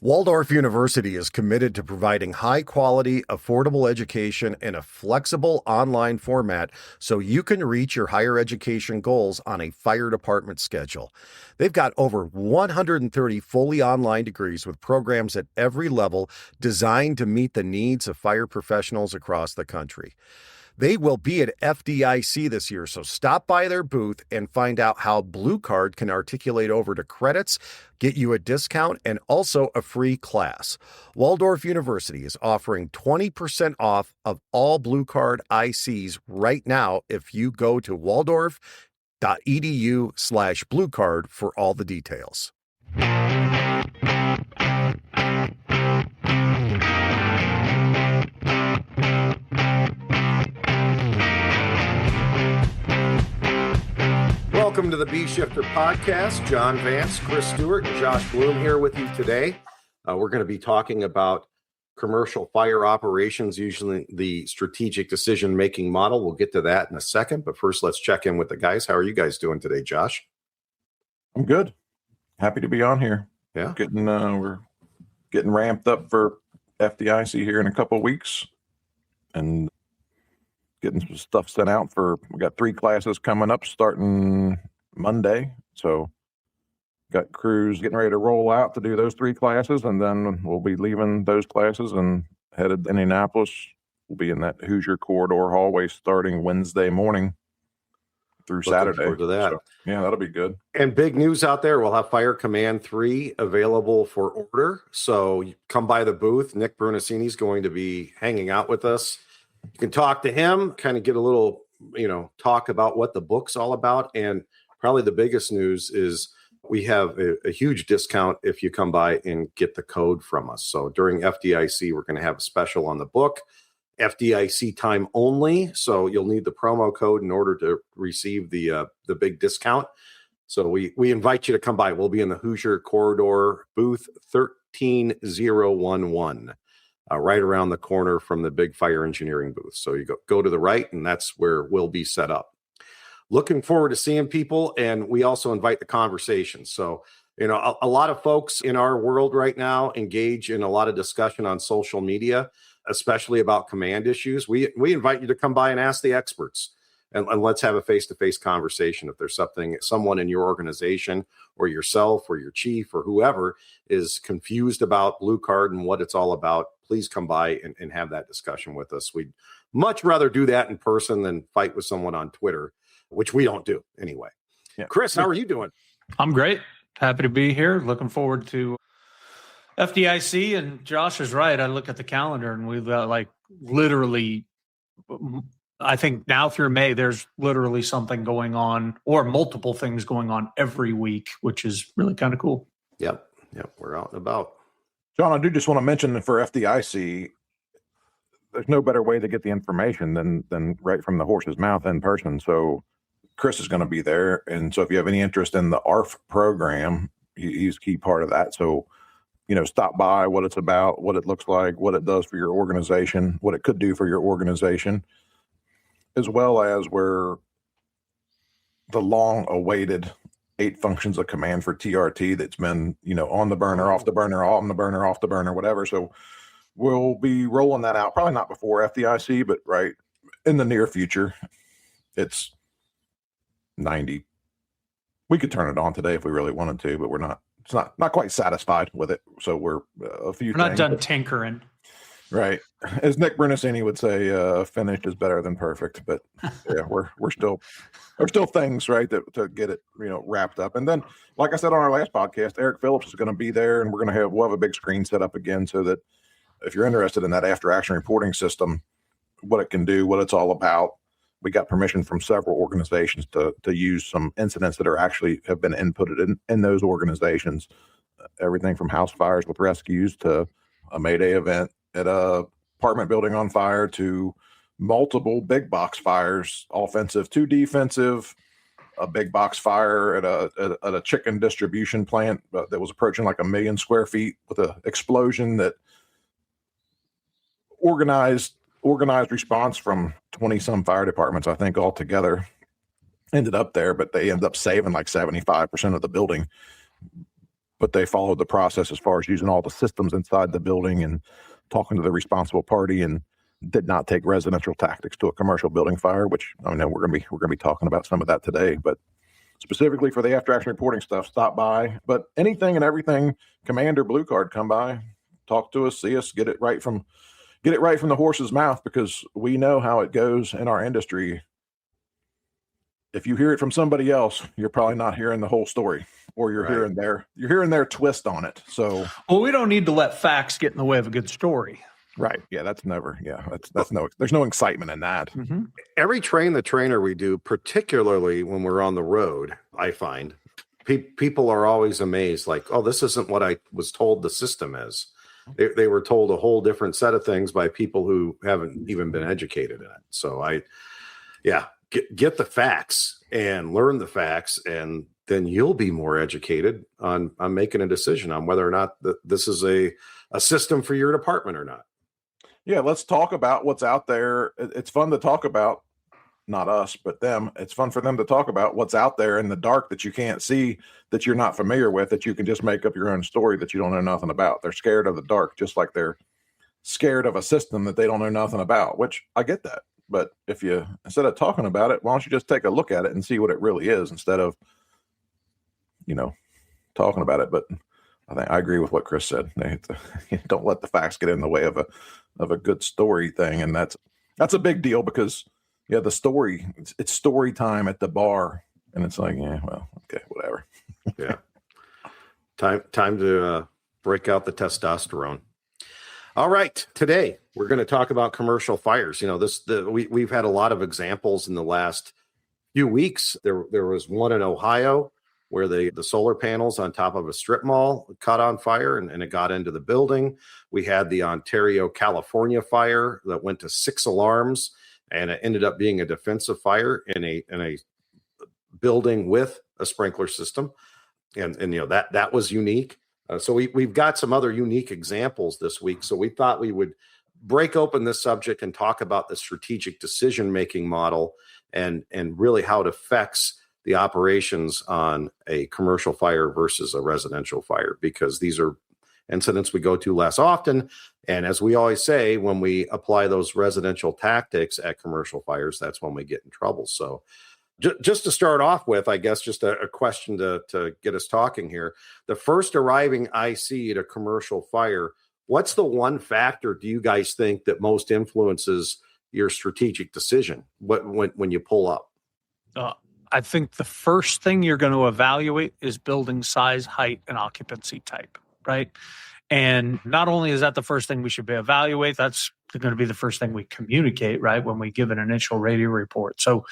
Waldorf University is committed to providing high-quality, affordable education in a flexible online format so you can reach your higher education goals on a fire department schedule. They've got over 130 fully online degrees with programs at every level designed to meet the needs of fire professionals across the country. They will be at FDIC this year, so stop by their booth and find out how Blue Card can articulate over to credits, get you a discount, and also a free class. Waldorf University is offering 20% off of all Blue Card ICs right now if you go to waldorf.edu/bluecard for all the details. Welcome to the B Shifter Podcast. John Vance, Chris Stewart, and Josh Bloom here with you today. We're going to be talking about commercial fire operations, usually the strategic decision-making model. We'll get to that in a second, but first let's check in with the guys. How are you guys doing today, Josh? I'm good. Happy to be on here. Yeah. We're getting ramped up for FDIC here in a couple of weeks and getting some stuff sent out we got 3 classes coming up starting Monday. So got crews getting ready to roll out to do those 3 classes, and then we'll be leaving those classes and headed to Indianapolis. We'll be in that Hoosier corridor hallway starting Wednesday morning through Saturday. Forward to that. So, yeah, that'll be good. And big news out there, we'll have Fire Command 3 available for order. So you come by the booth. Nick Brunacini's going to be hanging out with us. You can talk to him, kind of get a little, talk about what the book's all about. And probably the biggest news is we have a huge discount if you come by and get the code from us. So during FDIC, we're going to have a special on the book, FDIC time only. So you'll need the promo code in order to receive the big discount. So we invite you to come by. We'll be in the Hoosier corridor, booth 13011. Right around the corner from the big fire engineering booth. So you go to the right, and that's where we'll be set up. Looking forward to seeing people, and we also invite the conversation. So, a lot of folks in our world right now engage in a lot of discussion on social media, especially about command issues. We invite you to come by and ask the experts, and let's have a face-to-face conversation. If there's someone in your organization or yourself or your chief or whoever is confused about Blue Card and what it's all about, please come by and have that discussion with us. We'd much rather do that in person than fight with someone on Twitter, which we don't do anyway. Yeah. Chris, how are you doing? I'm great. Happy to be here. Looking forward to FDIC. And Josh is right. I look at the calendar and we've got literally, I think now through May, there's literally something going on or multiple things going on every week, which is really kind of cool. Yep. We're out and about. John, I do just want to mention that for FDIC, there's no better way to get the information than right from the horse's mouth in person. So Chris is going to be there. And so if you have any interest in the ARF program, he's a key part of that. So, stop by, what it's about, what it looks like, what it does for your organization, what it could do for your organization, as well as where the long-awaited 8 functions of command for TRT that's been, on the burner, off the burner, on the burner, off the burner, whatever. So we'll be rolling that out, probably not before FDIC, but right in the near future. It's 90. We could turn it on today if we really wanted to, but we're not. It's not quite satisfied with it. So we're We're not done tinkering. Right. As Nick Brunacini would say, finished is better than perfect. But yeah, we're still things, right, to get it, wrapped up. And then, like I said on our last podcast, Eric Phillips is going to be there, and we'll have a big screen set up again so that if you're interested in that after action reporting system, what it can do, what it's all about. We got permission from several organizations to use some incidents that have been inputted in those organizations. Everything from house fires with rescues to a Mayday event at a apartment building on fire to multiple big box fires, offensive to defensive, a big box fire at a chicken distribution plant that was approaching 1 million square feet with an explosion that organized response from 20 some fire departments, I think altogether ended up there, but they ended up saving 75% of the building but they followed the process as far as using all the systems inside the building and talking to the responsible party, and did not take residential tactics to a commercial building fire, which I know we're going to be talking about some of that today, but specifically for the after action reporting stuff, stop by. But anything and everything, Commander Blue Card, come by, talk to us, see us, get it right from the horse's mouth, because we know how it goes in our industry. If you hear it from somebody else, you're probably not hearing the whole story, or you're hearing their twist on it. So, well, we don't need to let facts get in the way of a good story. Right. Yeah. That's there's no excitement in that. Mm-hmm. Every train the trainer we do, particularly when we're on the road, I find people are always amazed, like, oh, this isn't what I was told the system is. They were told a whole different set of things by people who haven't even been educated in it. So get the facts and learn the facts, and then you'll be more educated on making a decision on whether or not this is a system for your department or not. Yeah, let's talk about what's out there. It's fun to talk about, not us, but them. It's fun for them to talk about what's out there in the dark that you can't see, that you're not familiar with, that you can just make up your own story that you don't know nothing about. They're scared of the dark, just like they're scared of a system that they don't know nothing about, which I get that. But if you, instead of talking about it, why don't you just take a look at it and see what it really is, instead of, talking about it. But I agree with what Chris said. Don't let the facts get in the way of a good story thing. And that's a big deal, because the story, it's story time at the bar, and it's like, yeah, well, okay, whatever. Yeah. Time to break out the testosterone. All right. Today we're going to talk about commercial fires. We've had a lot of examples in the last few weeks. There was one in Ohio where the solar panels on top of a strip mall caught on fire and it got into the building. We had the Ontario, California fire that went to 6 alarms, and it ended up being a defensive fire in a building with a sprinkler system. And that was unique. So we've got some other unique examples this week. So we thought we would break open this subject and talk about the strategic decision-making model and really how it affects the operations on a commercial fire versus a residential fire, because these are incidents we go to less often. And as we always say, when we apply those residential tactics at commercial fires, that's when we get in trouble. So just to start off with, I guess, just a question to get us talking here. The first arriving IC at a commercial fire, what's the one factor do you guys think that most influences your strategic decision when you pull up? I think the first thing you're going to evaluate is building size, height, and occupancy type, right? And not only is that the first thing we should evaluate, that's going to be the first thing we communicate, right, when we give an initial radio report. So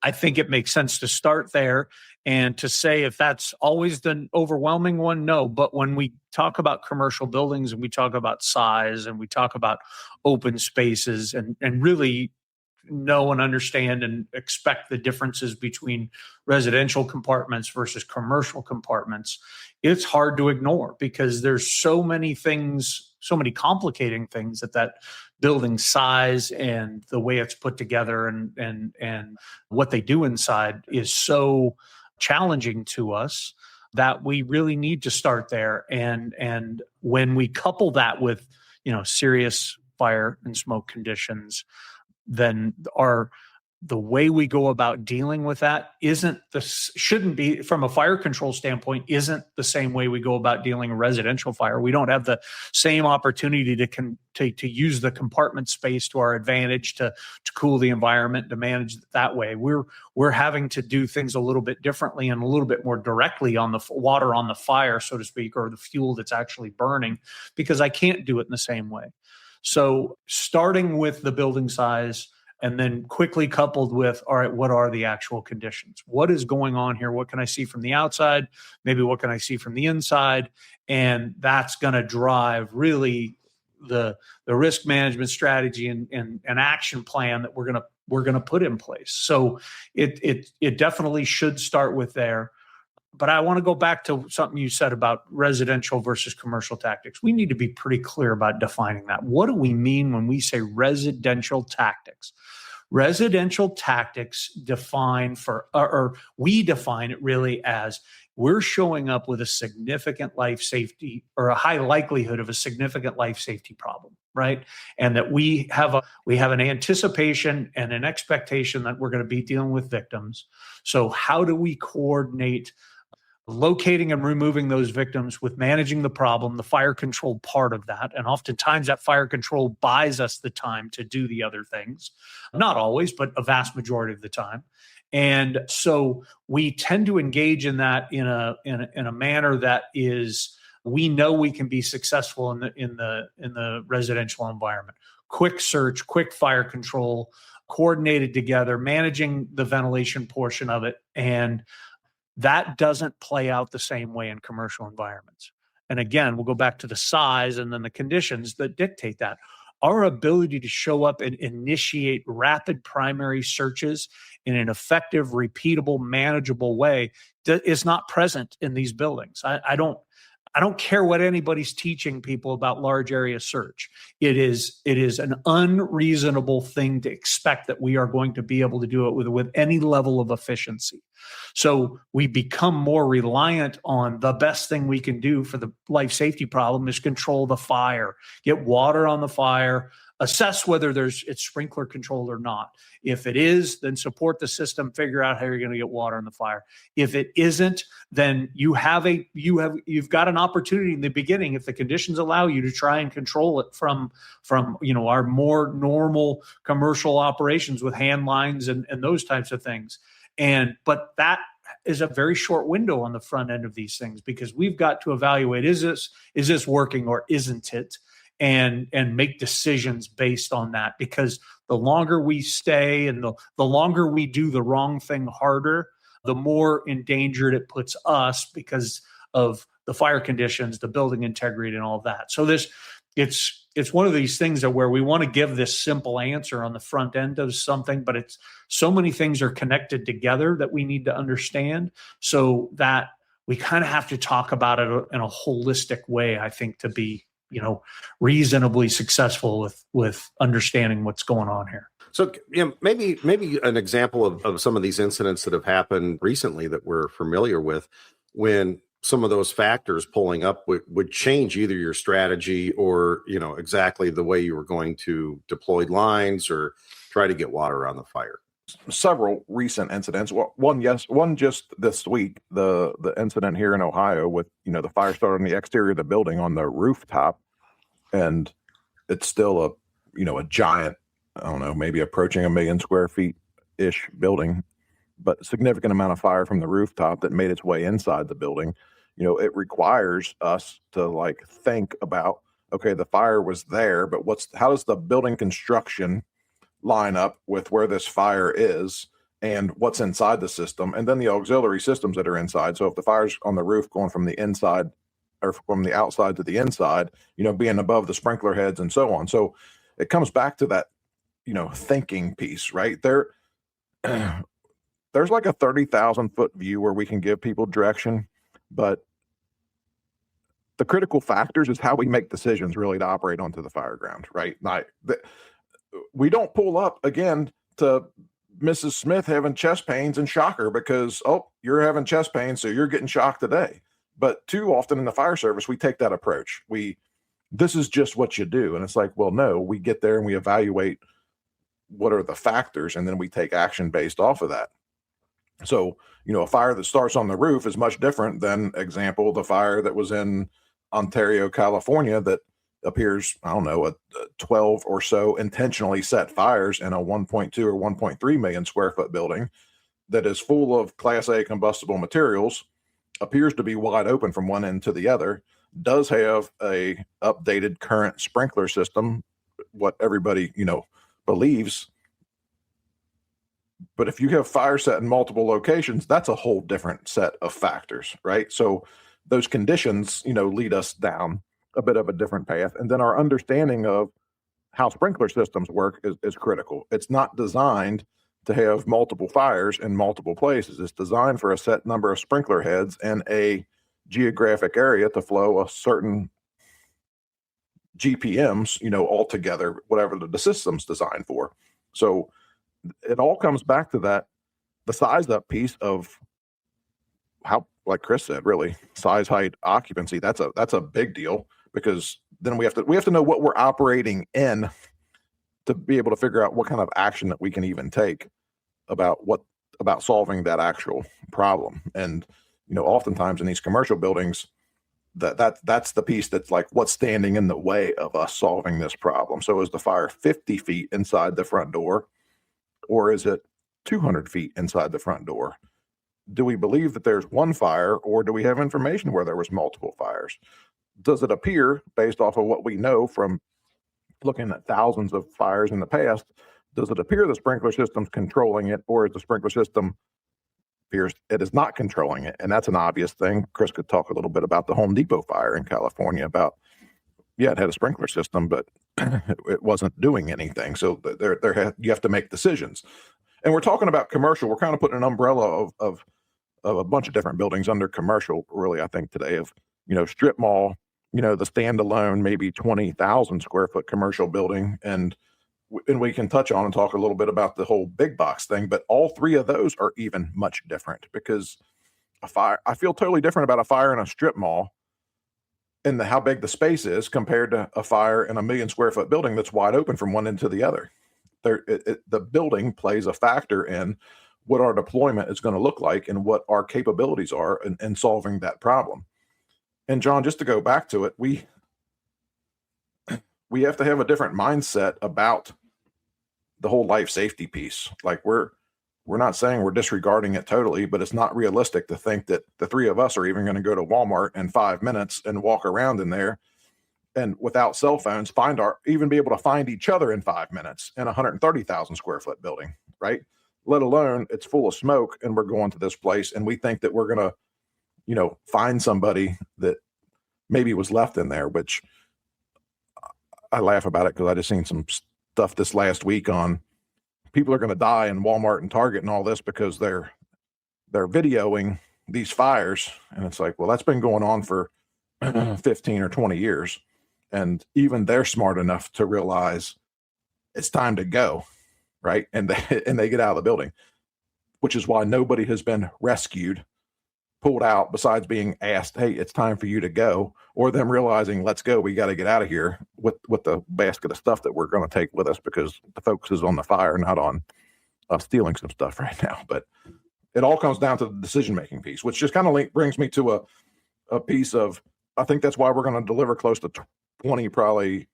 I think it makes sense to start there, and to say if that's always the overwhelming one, no. But when we talk about commercial buildings and we talk about size and we talk about open spaces and really know and understand and expect the differences between residential compartments versus commercial compartments, it's hard to ignore, because there's so many things, so many complicating things that building size and the way it's put together and what they do inside is so challenging to us that we really need to start there. And when we couple that with, serious fire and smoke conditions, then the way we go about dealing with that shouldn't be, from a fire control standpoint, isn't the same way we go about dealing with residential fire. We don't have the same opportunity to use the compartment space to our advantage to cool the environment, to manage it that way. We're having to do things a little bit differently and a little bit more directly on the water on the fire, so to speak, or the fuel that's actually burning, because I can't do it in the same way. So starting with the building size and then quickly coupled with, all right, what are the actual conditions? What is going on here? What can I see from the outside? Maybe what can I see from the inside? And that's going to drive really the risk management strategy and action plan that we're going to put in place. So it definitely should start with there. But I want to go back to something you said about residential versus commercial tactics. We need to be pretty clear about defining that. What do we mean when we say residential tactics? Residential tactics we define it really as we're showing up with a significant life safety or a high likelihood of a significant life safety problem, right? And that we have an anticipation and an expectation that we're going to be dealing with victims. So how do we coordinate locating and removing those victims with managing the problem, the fire control part of that? And oftentimes that fire control buys us the time to do the other things. Not always, but a vast majority of the time. And so we tend to engage in that in a manner that is, we know we can be successful in the residential environment. Quick search, quick fire control, coordinated together, managing the ventilation portion of it. And that doesn't play out the same way in commercial environments. And again, we'll go back to the size and then the conditions that dictate that. Our ability to show up and initiate rapid primary searches in an effective, repeatable, manageable way is not present in these buildings. I don't care what anybody's teaching people about large area search. It is an unreasonable thing to expect that we are going to be able to do it with any level of efficiency. So we become more reliant on the best thing we can do for the life safety problem is control the fire, get water on the fire, assess whether it's sprinkler controlled or not. If it is, then support the system, figure out how you're going to get water in the fire. If it isn't, then you've got an opportunity in the beginning, if the conditions allow you, to try and control it from our more normal commercial operations with hand lines and those types of things. But that is a very short window on the front end of these things, because we've got to evaluate, is this working or isn't it? And make decisions based on that, because the longer we stay and the longer we do the wrong thing harder, the more endangered it puts us because of the fire conditions, the building integrity, and all of that. So it's one of these things that where we want to give this simple answer on the front end of something, but it's so many things are connected together that we need to understand, so that we kind of have to talk about it in a holistic way, I think, to be reasonably successful with understanding what's going on here. So maybe an example of some of these incidents that have happened recently that we're familiar with, when some of those factors pulling up would change either your strategy or, exactly the way you were going to deploy lines or try to get water on the fire. Several recent incidents. One just this week, the incident here in Ohio with, the fire started on the exterior of the building on the rooftop, and it's still a giant, I don't know, maybe approaching 1 million square feet ish building, but significant amount of fire from the rooftop that made its way inside the building. It requires us to think about, okay, the fire was there, but how does the building construction line up with where this fire is and what's inside the system, and then the auxiliary systems that are inside. So if the fire's on the roof going from the inside or from the outside to the inside, being above the sprinkler heads and so on. So it comes back to that, thinking piece, right? There's like a 30,000 foot view where we can give people direction, but the critical factors is how we make decisions really to operate onto the fire ground, right? We don't pull up again to Mrs. Smith having chest pains and shock her because, you're having chest pains, so you're getting shocked today. But too often in the fire service, we take that approach. This is just what you do. And it's like, well, no, we get there and we evaluate what are the factors, and then we take action based off of that. So, a fire that starts on the roof is much different than, example, the fire that was in Ontario, California, that appears, I don't know, 12 or so intentionally set fires in a 1.2 or 1.3 million square foot building that is full of Class A combustible materials, appears to be wide open from one end to the other, does have a updated current sprinkler system, what everybody, believes. But if you have fire set in multiple locations, that's a whole different set of factors, right? So those conditions, lead us down a bit of a different path. And then our understanding of how sprinkler systems work is critical. It's not designed to have multiple fires in multiple places. It's designed for a set number of sprinkler heads and a geographic area to flow a certain GPMs, altogether, whatever the system's designed for. So it all comes back to that, the size up piece of how, like Chris said, really size, height, occupancy. That's a big deal, because then we have to know what we're operating in to be able to figure out what kind of action that we can even take about solving that actual problem. And oftentimes in these commercial buildings, that's the piece that's like, what's standing in the way of us solving this problem. So is the fire 50 feet inside the front door, or is it 200 feet inside the front door? Do we believe that there's one fire, or do we have information where there was multiple fires? Does it appear, based off of what we know from looking at thousands of fires in the past, does it appear the sprinkler system's controlling it, or is the sprinkler system appears it is not controlling it? And that's an obvious thing. Chris could talk a little bit about the Home Depot fire in California about, it had a sprinkler system, but it wasn't doing anything. So you have to make decisions. And we're talking about commercial. We're kind of putting an umbrella of a bunch of different buildings under commercial, really, I think today, of, strip mall, the standalone, maybe 20,000 square foot commercial building. And we can touch on and talk a little bit about the whole big box thing, but all three of those are even much different, because I feel totally different about a fire in a strip mall and how big the space is compared to a fire in a 1,000,000 square foot building that's wide open from one end to the other. The building plays a factor in what our deployment is going to look like and what our capabilities are in solving that problem. And John, just to go back to it, we have to have a different mindset about the whole life safety piece. Like, we're not saying we're disregarding it totally, but it's not realistic to think that the three of us are even going to go to Walmart in 5 minutes and walk around in there and without cell phones even be able to find each other in 5 minutes in a 130,000 square foot building, right? Let alone it's full of smoke and we're going to this place and we think that we're going to, find somebody that maybe was left in there, which I laugh about it because I just seen some stuff this last week on people are going to die in Walmart and Target and all this because they're videoing these fires. And it's like, well, that's been going on for 15 or 20 years. And even they're smart enough to realize it's time to go. Right. And they get out of the building, which is why nobody has been rescued, pulled out, besides being asked, hey, it's time for you to go, or them realizing, let's go, we got to get out of here with the basket of stuff that we're going to take with us, because the focus is on the fire, not on stealing some stuff right now. But it all comes down to the decision-making piece, which just kind of brings me to a piece of, I think that's why we're going to deliver close to 20 probably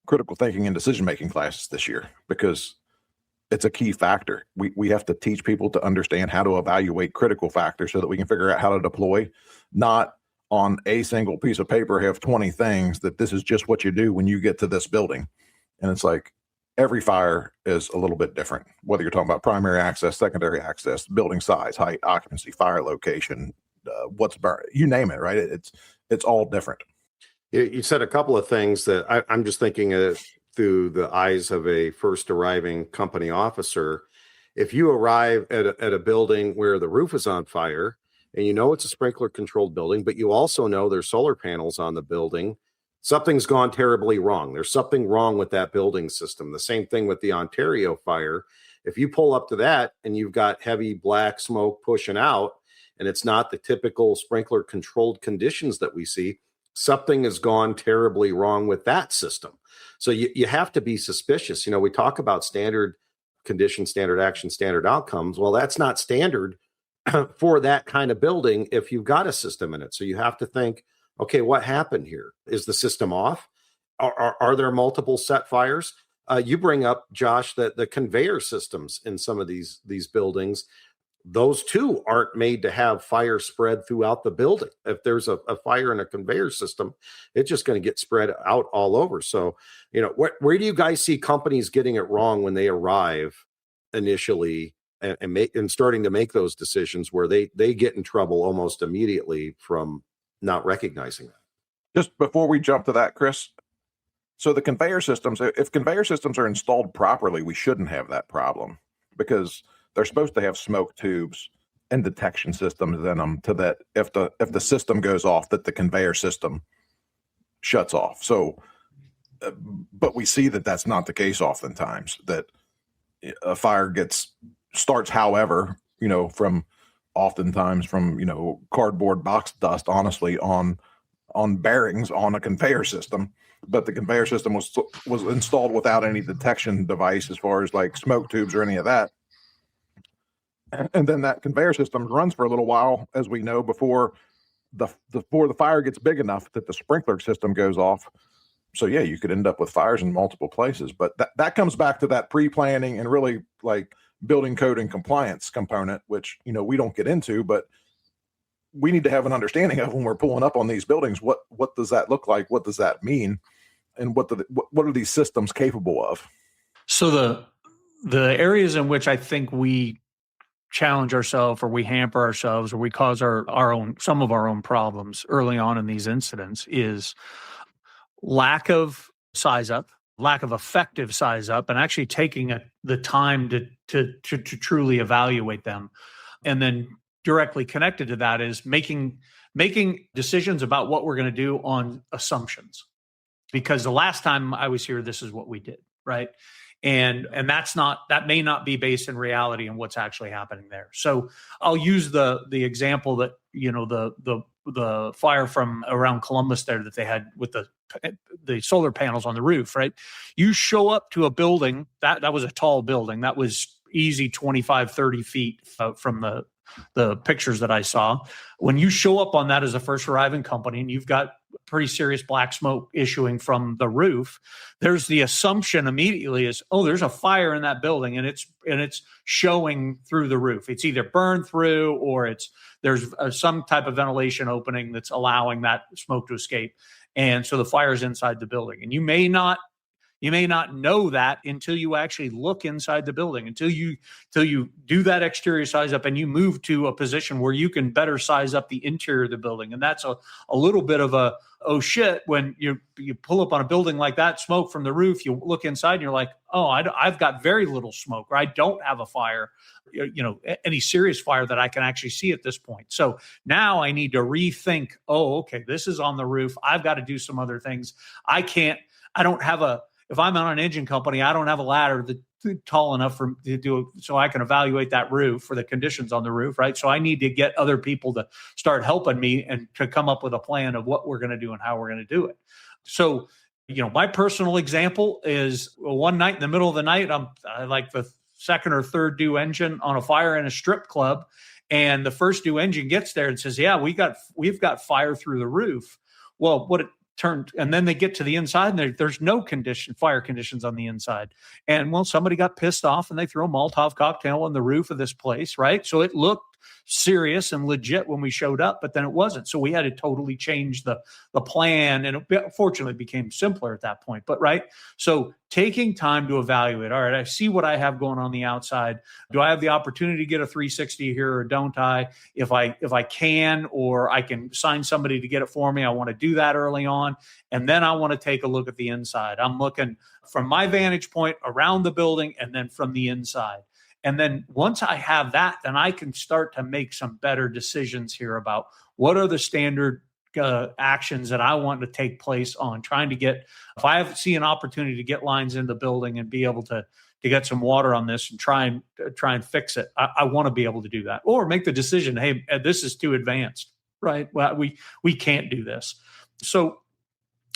critical thinking and decision-making classes this year, because it's a key factor. We have to teach people to understand how to evaluate critical factors so that we can figure out how to deploy, not on a single piece of paper have 20 things that this is just what you do when you get to this building. And it's like every fire is a little bit different, whether you're talking about primary access, secondary access, building size, height, occupancy, fire location, what's burned, you name it, right? It's all different. You said a couple of things that I'm just thinking of through the eyes of a first arriving company officer. If you arrive at a building where the roof is on fire and it's a sprinkler controlled building, but you also know there's solar panels on the building, something's gone terribly wrong. There's something wrong with that building system. The same thing with the Ontario fire. If you pull up to that and you've got heavy black smoke pushing out and it's not the typical sprinkler controlled conditions that we see, something has gone terribly wrong with that system. So you have to be suspicious. We talk about standard conditions, standard action, standard outcomes. Well, that's not standard for that kind of building if you've got a system in it. So you have to think, okay, what happened here? Is the system off? Are there multiple set fires? You bring up, Josh, that the conveyor systems in some of these buildings, those too aren't made to have fire spread throughout the building. If there's a fire in a conveyor system, it's just going to get spread out all over. So, where do you guys see companies getting it wrong when they arrive initially and starting to make those decisions where they get in trouble almost immediately from not recognizing that? Just before we jump to that, Chris, so the conveyor systems, if conveyor systems are installed properly, we shouldn't have that problem, because they're supposed to have smoke tubes and detection systems in them to that if the system goes off, that the conveyor system shuts off. So, but we see that that's not the case oftentimes, that a fire starts, however, from oftentimes from, cardboard box dust, honestly, on bearings on a conveyor system. But the conveyor system was installed without any detection device as far as like smoke tubes or any of that. And then that conveyor system runs for a little while, as we know, before the fire gets big enough that the sprinkler system goes off. So yeah, you could end up with fires in multiple places. But that comes back to that pre-planning and really like building code and compliance component, which we don't get into, but we need to have an understanding of when we're pulling up on these buildings. What does that look like? What does that mean? And what are these systems capable of? So the areas in which I think we challenge ourselves, or we hamper ourselves, or we cause some of our own problems early on in these incidents is lack of size up, lack of effective size up, and actually taking the time to truly evaluate them. And then directly connected to that is making decisions about what we're going to do on assumptions. Because the last time I was here, this is what we did, right? And that may not be based in reality and what's actually happening there. So I'll use the example that the fire from around Columbus there that they had with the solar panels on the roof, right? You show up to a building that was a tall building that was easy 25, 30 feet from the pictures that I saw. When you show up on that as a first arriving company and you've got pretty serious black smoke issuing from the roof, there's the assumption immediately is, oh, there's a fire in that building and it's showing through the roof. It's either burned through or there's some type of ventilation opening that's allowing that smoke to escape. And so the fire is inside the building. And you may not know that until you actually look inside the building, until you do that exterior size up and you move to a position where you can better size up the interior of the building. And that's a little bit of a, oh shit, when you pull up on a building like that, smoke from the roof, you look inside and you're like, oh, I've got very little smoke, or I don't have a fire, any serious fire that I can actually see at this point. So now I need to rethink, oh, okay, this is on the roof. I've got to do some other things. If I'm on an engine company, I don't have a ladder that's tall enough so I can evaluate that roof for the conditions on the roof, right? So I need to get other people to start helping me and to come up with a plan of what we're going to do and how we're going to do it. So, my personal example is one night in the middle of the night, I like the second or third due engine on a fire in a strip club, and the first due engine gets there and says, "Yeah, we've got fire through the roof." Well, and then they get to the inside and there's no fire conditions on the inside. And somebody got pissed off and they threw a Molotov cocktail on the roof of this place, right? So it looked serious and legit when we showed up, but then it wasn't. So we had to totally change the plan, and it fortunately became simpler at that point. But right, so taking time to evaluate. All right, I see what I have going on the outside. Do I have the opportunity to get a 360 here, or don't I? If I can, or I can sign somebody to get it for me, I want to do that early on, and then I want to take a look at the inside. I'm looking from my vantage point around the building, and then from the inside. And then once I have that, then I can start to make some better decisions here about what are the standard actions that I want to take place on trying to get, if I see an opportunity to get lines in the building and be able to get some water on this and try and fix it. I want to be able to do that, or make the decision, hey, this is too advanced, right? Well, we can't do this. So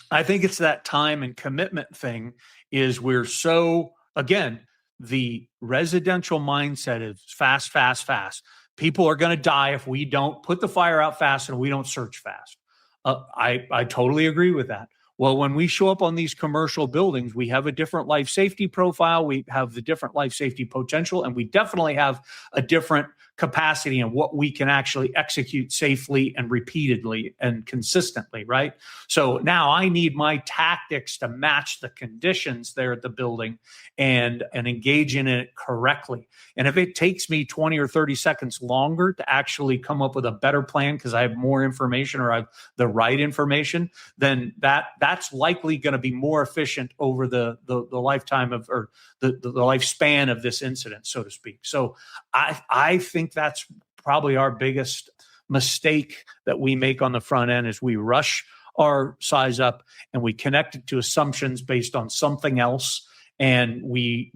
I think it's that time and commitment thing is we're so, again, the residential mindset is fast, fast, fast. People are going to die if we don't put the fire out fast and we don't search fast. I totally agree with that. Well, when we show up on these commercial buildings, we have a different life safety profile. We have the different life safety potential, and we definitely have a different capacity in what we can actually execute safely and repeatedly and consistently, right? So now I need my tactics to match the conditions there at the building and engage in it correctly. And if it takes me 20 or 30 seconds longer to actually come up with a better plan because I have more information or I have the right information, then that's likely going to be more efficient over the lifetime of, or the lifespan of this incident, so to speak. So I think that's probably our biggest mistake that we make on the front end is we rush our size up and we connect it to assumptions based on something else. and we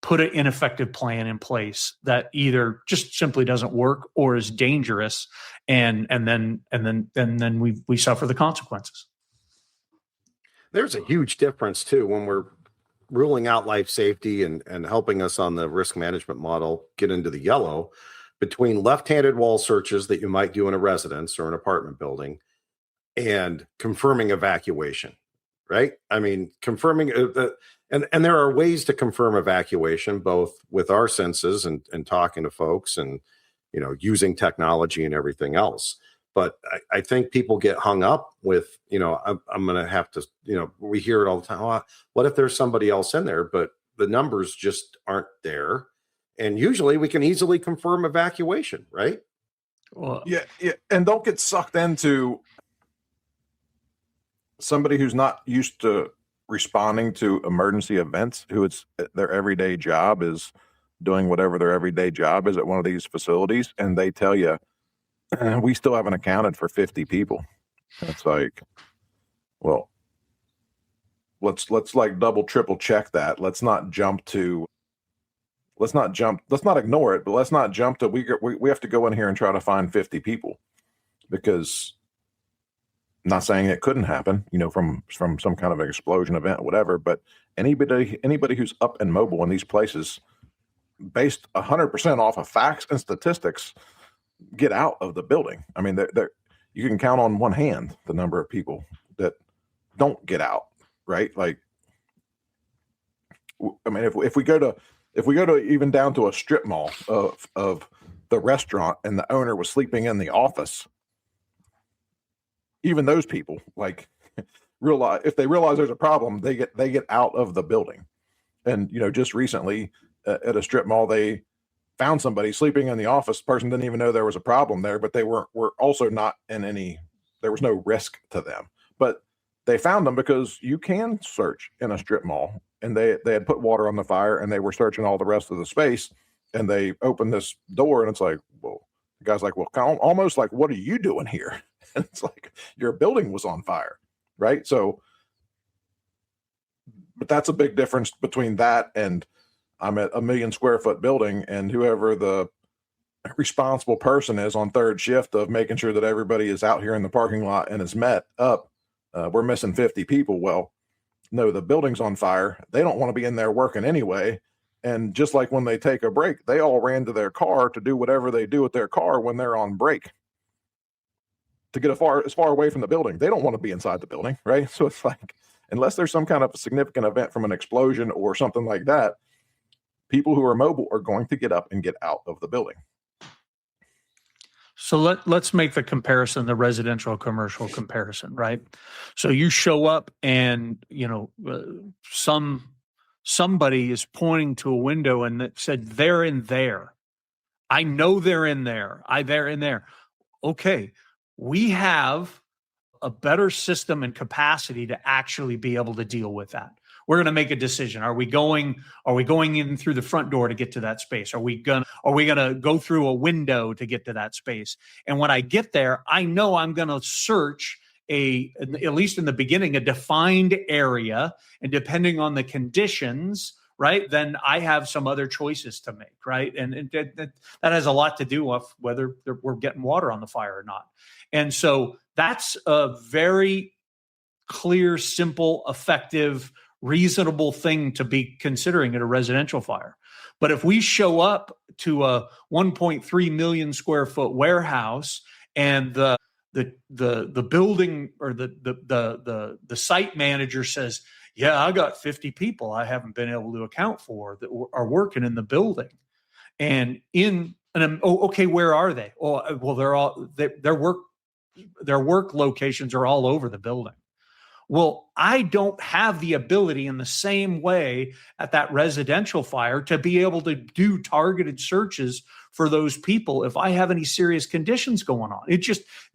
put an ineffective plan in place that either just simply doesn't work or is dangerous, and then we suffer the consequences. There's a huge difference too when we're ruling out life safety and helping us on the risk management model get into the yellow between left-handed wall searches that you might do in a residence or an apartment building and confirming evacuation, right? I mean, confirming and there are ways to confirm evacuation, both with our senses and talking to folks and, using technology and everything else. But I think people get hung up with, I'm going to have to, we hear it all the time. Oh, what if there's somebody else in there? But the numbers just aren't there. And usually we can easily confirm evacuation, right? Well, Yeah. And don't get sucked into somebody who's not used to responding to emergency events, who it's their everyday job is doing whatever their everyday job is at one of these facilities. And they tell you, we still haven't accounted for 50 people. And it's like, well, let's like double, triple check that. Let's not ignore it, but let's not jump to, we have to go in here and try to find 50 people, because I'm not saying it couldn't happen, from some kind of an explosion event, whatever, but anybody who's up and mobile in these places, based 100% off of facts and statistics, get out of the building. I mean, you can count on one hand the number of people that don't get out, right? Like, I mean, if we go to even down to a strip mall of the restaurant and the owner was sleeping in the office, even those people, like, realize, if they realize there's a problem, they get out of the building. And just recently at a strip mall, they found somebody sleeping in the office. The person didn't even know there was a problem there, but they were also not in any, there was no risk to them, but they found them because you can search in a strip mall, and they had put water on the fire and they were searching all the rest of the space, and they opened this door and it's like, well, the guy's like, well, almost like, what are you doing here? And it's like, your building was on fire. Right. So, but that's a big difference between that and I'm at a 1 million square foot building, and whoever the responsible person is on third shift of making sure that everybody is out here in the parking lot and is met up. We're missing 50 people. Well, no, the building's on fire. They don't want to be in there working anyway. And just like when they take a break, they all ran to their car to do whatever they do with their car when they're on break, to get as far away from the building. They don't want to be inside the building, right? So it's like, unless there's some kind of a significant event from an explosion or something like that, people who are mobile are going to get up and get out of the building. So let's make the comparison, the residential commercial comparison, right? So you show up and, somebody is pointing to a window and that said, they're in there. I know they're in there. They're in there. Okay. We have a better system and capacity to actually be able to deal with that. We're going to make a decision. Are we going in through the front door to get to that space? Are we going to go through a window to get to that space? And when I get there, I know I'm going to search at least in the beginning, a defined area, and depending on the conditions, right, then I have some other choices to make, right? And that has a lot to do with whether we're getting water on the fire or not. And so that's a very clear, simple, effective, reasonable thing to be considering at a residential fire. But if we show up to a 1.3 million square foot warehouse and the building or the site manager says, yeah, I got 50 people I haven't been able to account for that are working in the building. And okay, where are they? Oh, well, their work locations are all over the building. Well, I don't have the ability in the same way at that residential fire to be able to do targeted searches for those people if I have any serious conditions going on.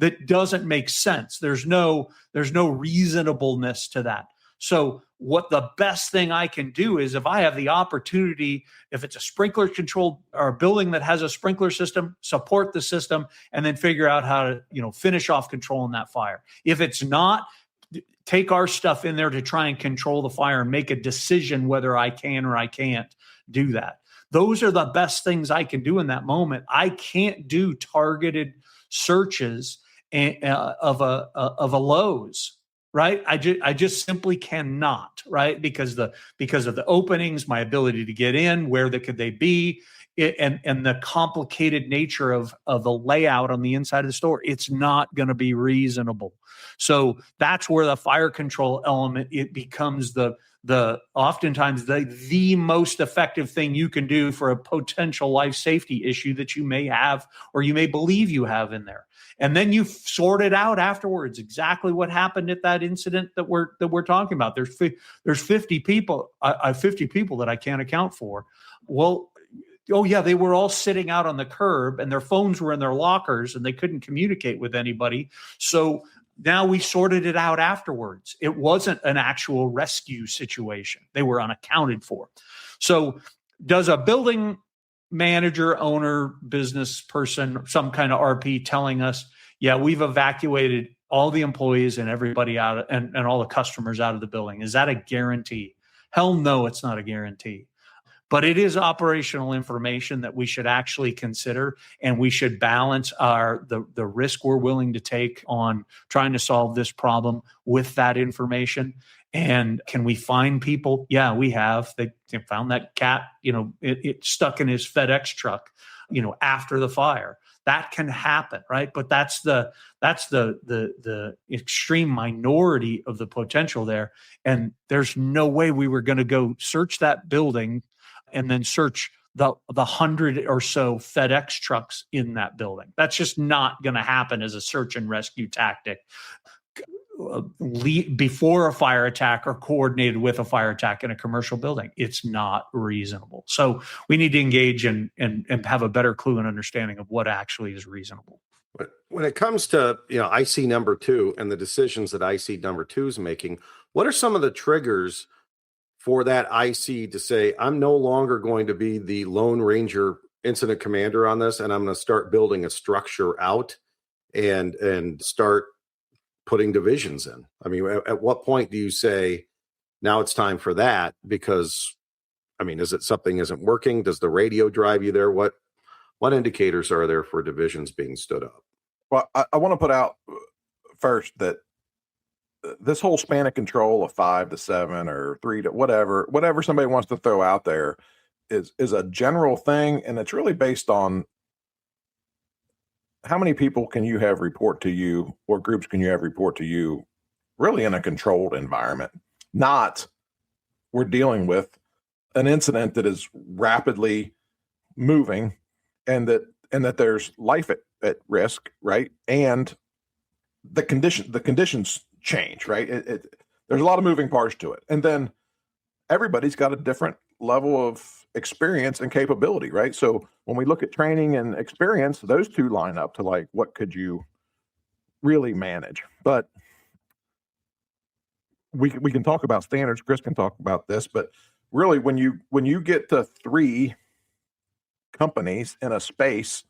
That doesn't make sense. There's no reasonableness to that. So what the best thing I can do is, if I have the opportunity, if it's a sprinkler controlled or a building that has a sprinkler system, support the system and then figure out how to, finish off controlling that fire. If it's not, take our stuff in there to try and control the fire and make a decision whether I can or I can't do that. Those are the best things I can do in that moment. I can't do targeted searches of a Lowe's, right? I just simply cannot, right? Because of the openings, my ability to get in, could they be, and the complicated nature of the layout on the inside of the store. It's not going to be reasonable. So that's where the fire control element, it becomes oftentimes the most effective thing you can do for a potential life safety issue that you may have or you may believe you have in there. And then you sort it out afterwards, exactly what happened at that incident that we're talking about. There's 50 people, 50 people that I can't account for. Well, oh yeah, they were all sitting out on the curb and their phones were in their lockers and they couldn't communicate with anybody. So now we sorted it out afterwards. It wasn't an actual rescue situation. They were unaccounted for. So does a building manager, owner, business person, some kind of RP telling us, yeah, we've evacuated all the employees and everybody out and all the customers out of the building? Is that a guarantee? Hell no, it's not a guarantee. But it is operational information that we should actually consider, and we should balance the risk we're willing to take on trying to solve this problem with that information. And can we find people? Yeah, we have. They found that cat, it stuck in his FedEx truck, after the fire. That can happen, right? But that's the extreme minority of the potential there. And there's no way we were going to go search that building and then search the 100 or so FedEx trucks in that building. That's just not going to happen as a search and rescue tactic before a fire attack or coordinated with a fire attack in a commercial building. It's not reasonable. So we need to engage and have a better clue and understanding of what actually is reasonable. But when it comes to, IC number 2 and the decisions that IC number 2 is making, what are some of the triggers for that IC to say, I'm no longer going to be the Lone Ranger incident commander on this, and I'm going to start building a structure out and start putting divisions in? I mean, at what point do you say, now it's time for that? Because, is it something isn't working? Does the radio drive you there? What indicators are there for divisions being stood up? Well, I want to put out first that this whole span of control of 5 to 7 or 3 to whatever somebody wants to throw out there is a general thing. And it's really based on how many people can you have report to you, or groups can you have report to you, really in a controlled environment. Not we're dealing with an incident that is rapidly moving and that there's life at risk, right? And the conditions change, right? There's a lot of moving parts to it. And then everybody's got a different level of experience and capability, right? So when we look at training and experience, those two line up to like, what could you really manage? But we can talk about standards. Chris can talk about this, but really when you get to 3 companies in a space,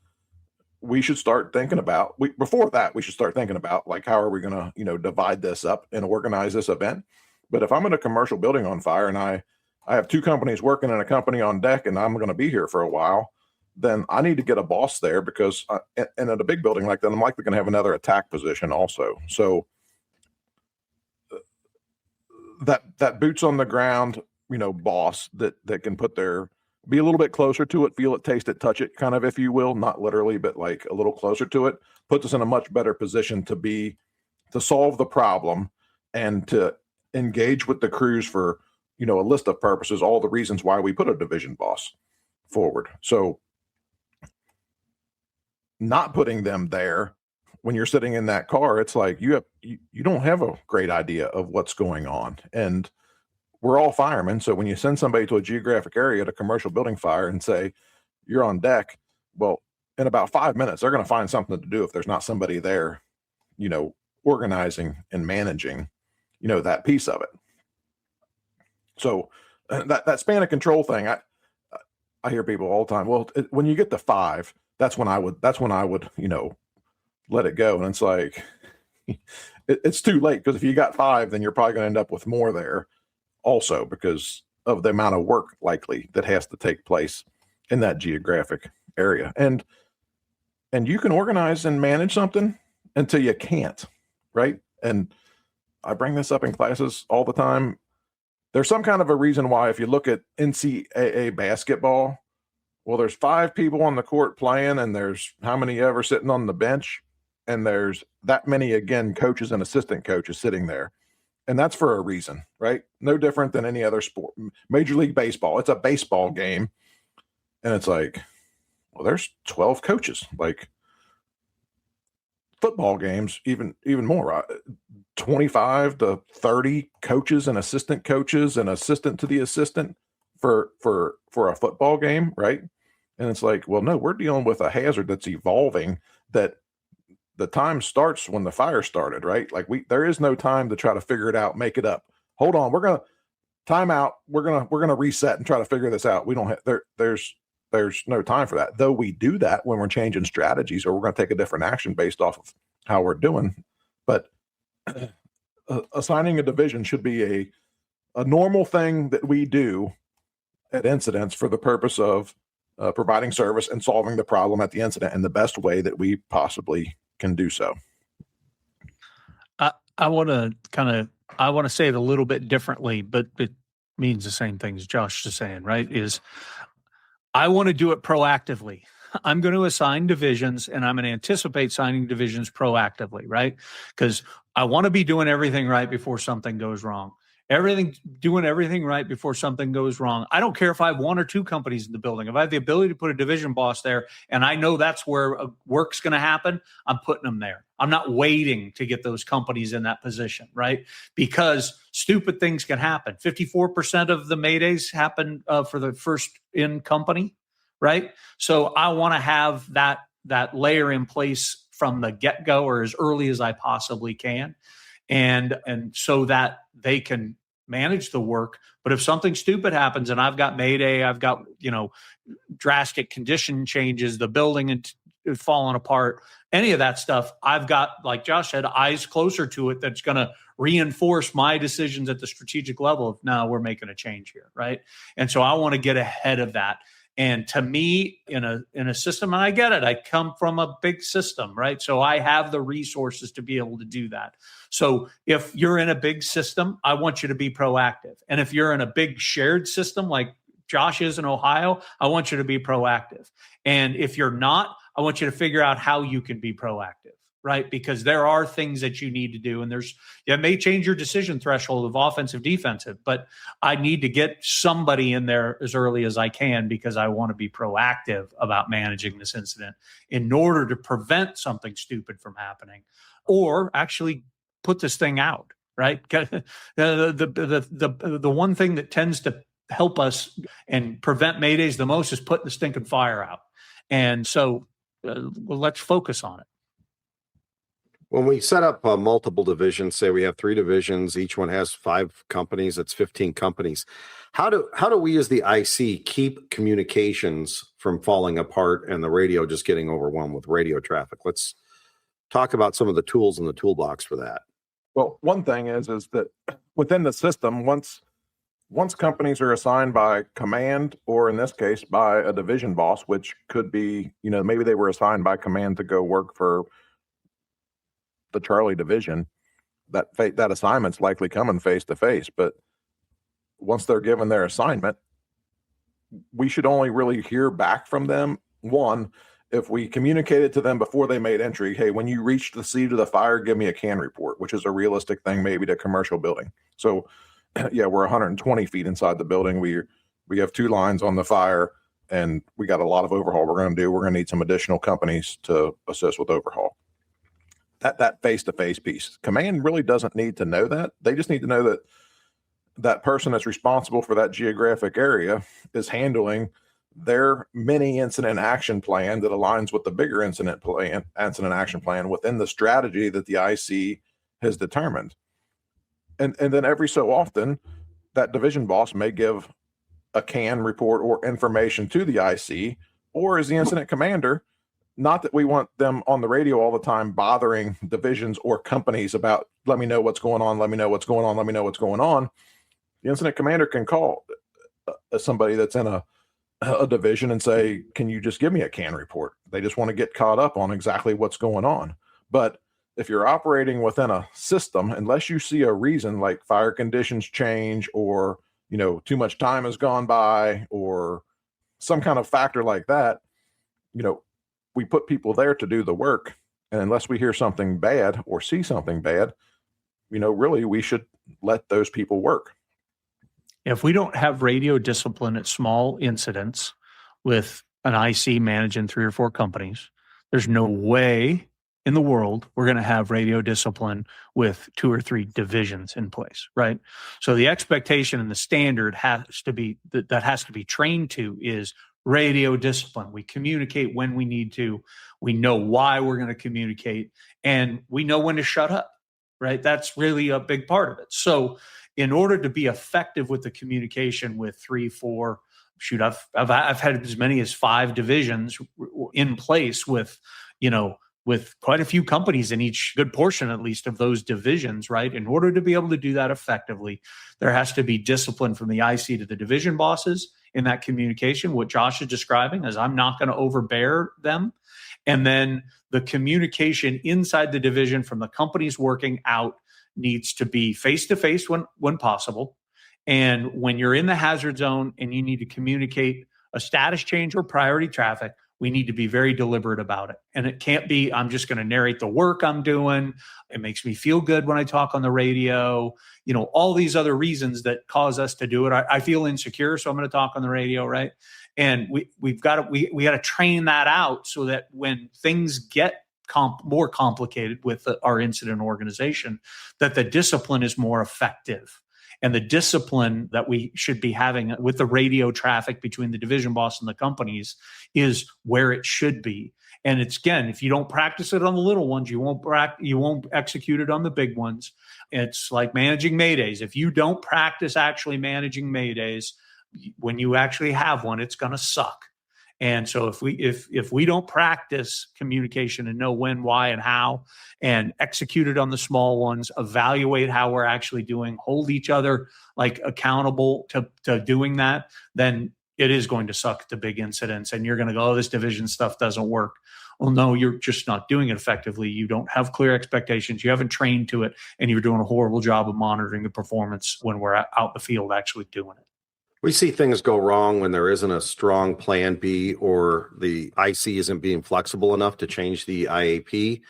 we should start thinking about, before that, we should start thinking about like, how are we going to, divide this up and organize this event? But if I'm in a commercial building on fire and I have 2 companies working in a company on deck and I'm going to be here for a while, then I need to get a boss there because, and at a big building like that, I'm likely going to have another attack position also. So that boots on the ground, boss that can be a little bit closer to it, feel it, taste it, touch it, kind of, if you will, not literally, but like a little closer to it, puts us in a much better position to solve the problem and to engage with the crews for, a list of purposes, all the reasons why we put a division boss forward. So not putting them there when you're sitting in that car, it's like you don't have a great idea of what's going on. And we're all firemen. So when you send somebody to a geographic area at a commercial building fire and say, you're on deck, well, in about 5 minutes, they're going to find something to do if there's not somebody there, organizing and managing, that piece of it. So that span of control thing, I hear people all the time, well, when you get to 5, that's when I would, let it go. And it's like, it's too late, because if you got 5, then you're probably going to end up with more there also, because of the amount of work likely that has to take place in that geographic area. And you can organize and manage something until you can't, right? And I bring this up in classes all the time. There's some kind of a reason why, if you look at NCAA basketball, well, there's 5 people on the court playing, and there's how many ever sitting on the bench, and there's that many, again, coaches and assistant coaches sitting there. And that's for a reason, right? No different than any other sport. Major League Baseball, it's a baseball game. And it's like, well, there's 12 coaches. Like, football games, even more, 25 to 30 coaches and assistant to the assistant for a football game, right? And it's like, well, no, we're dealing with a hazard that's evolving, that the time starts when the fire started, right? Like, there is no time to try to figure it out, make it up. Hold on, we're gonna time out. We're gonna reset and try to figure this out. We don't have there's no time for that. Though we do that when we're changing strategies, or we're going to take a different action based off of how we're doing. But assigning a division should be a normal thing that we do at incidents for the purpose of providing service and solving the problem at the incident in the best way that we possibly can do so. I want to say it a little bit differently, but it means the same thing as Josh is saying, right? Is I want to do it proactively. I'm going to assign divisions, and I'm going to anticipate signing divisions proactively, right? Because I want to be doing everything right before something goes wrong. Doing everything right before something goes wrong. I don't care if I have 1 or 2 companies in the building. If I have the ability to put a division boss there, and I know that's where work's going to happen, I'm putting them there. I'm not waiting to get those companies in that position, right? Because stupid things can happen. 54% of the maydays happen for the first in company, right? So I want to have that layer in place from the get-go, or as early as I possibly can, and so that they can manage the work. But if something stupid happens and I've got mayday, I've got, drastic condition changes, the building is falling apart, any of that stuff, I've got, like Josh said, eyes closer to it that's going to reinforce my decisions at the strategic level of, now we're making a change here, right? And so I want to get ahead of that. And to me, in a system, and I get it, I come from a big system, right? So I have the resources to be able to do that. So if you're in a big system, I want you to be proactive. And if you're in a big shared system like Josh is in Ohio, I want you to be proactive. And if you're not, I want you to figure out how you can be proactive, right? Because there are things that you need to do, and it may change your decision threshold of offensive, defensive, but I need to get somebody in there as early as I can, because I want to be proactive about managing this incident in order to prevent something stupid from happening, or actually put this thing out, right? The one thing that tends to help us and prevent maydays the most is putting the stinking fire out. And so let's focus on it. When we set up multiple divisions, say we have 3 divisions, each one has 5 companies, that's 15 companies. How do we as the IC keep communications from falling apart and the radio just getting overwhelmed with radio traffic? Let's talk about some of the tools in the toolbox for that. Well, one thing is that within the system, once companies are assigned by command, or in this case by a division boss, which could be, maybe they were assigned by command to go work for the Charlie division, that assignment's likely coming face to face. But once they're given their assignment, we should only really hear back from them. One, if we communicated to them before they made entry, hey, when you reach the scene of the fire, give me a CAN report, which is a realistic thing, maybe to commercial building. So yeah, we're 120 feet inside the building. We have 2 lines on the fire, and we got a lot of overhaul we're going to do. We're going to need some additional companies to assist with overhaul. That face-to-face piece. Command really doesn't need to know that. They just need to know that person that's responsible for that geographic area is handling their mini incident action plan that aligns with the bigger incident action plan within the strategy that the IC has determined. And then every so often, that division boss may give a CAN report or information to the IC, or as the incident commander, Not that we want them on the radio all the time bothering divisions or companies about, let me know what's going on, let me know what's going on, let me know what's going on. The incident commander can call somebody that's in a division and say, can you just give me a CAN report? They just want to get caught up on exactly what's going on. But if you're operating within a system, unless you see a reason like fire conditions change, or, too much time has gone by, or some kind of factor like that, we put people there to do the work. And unless we hear something bad or see something bad, really we should let those people work. If we don't have radio discipline at small incidents with an IC managing 3 or 4 companies, there's no way in the world we're going to have radio discipline with 2 or 3 divisions in place, right? So the expectation and the standard has to be that has to be trained to is radio discipline. We communicate when we need to. We know why we're going to communicate, and we know when to shut up, right? That's really a big part of it. So in order to be effective with the communication with 3, 4, I've had as many as 5 divisions in place with quite a few companies in each, good portion at least, of those divisions, right? In order to be able to do that effectively, there has to be discipline from the IC to the division bosses in that communication. What Josh is describing is I'm not going to overbear them. And then the communication inside the division from the companies working out needs to be face-to-face when possible. And when you're in the hazard zone and you need to communicate a status change or priority traffic, we need to be very deliberate about it. And it can't be, I'm just going to narrate the work I'm doing. It makes me feel good when I talk on the radio. All these other reasons that cause us to do it. I feel insecure, so I'm going to talk on the radio, right? And we got to train that out so that when things get more complicated with our incident organization, that the discipline is more effective. And the discipline that we should be having with the radio traffic between the division boss and the companies is where it should be. And it's, again, if you don't practice it on the little ones, you won't execute it on the big ones. It's like managing Maydays. If you don't practice actually managing Maydays, when you actually have one, it's going to suck. And so if we don't practice communication and know when, why, and how, and execute it on the small ones, evaluate how we're actually doing, hold each other accountable to doing that, then it is going to suck at the big incidents. And you're going to go, oh, this division stuff doesn't work. Well, no, you're just not doing it effectively. You don't have clear expectations. You haven't trained to it, and you're doing a horrible job of monitoring the performance when we're out in the field actually doing it. We see things go wrong when there isn't a strong plan B, or the IC isn't being flexible enough to change the IAP.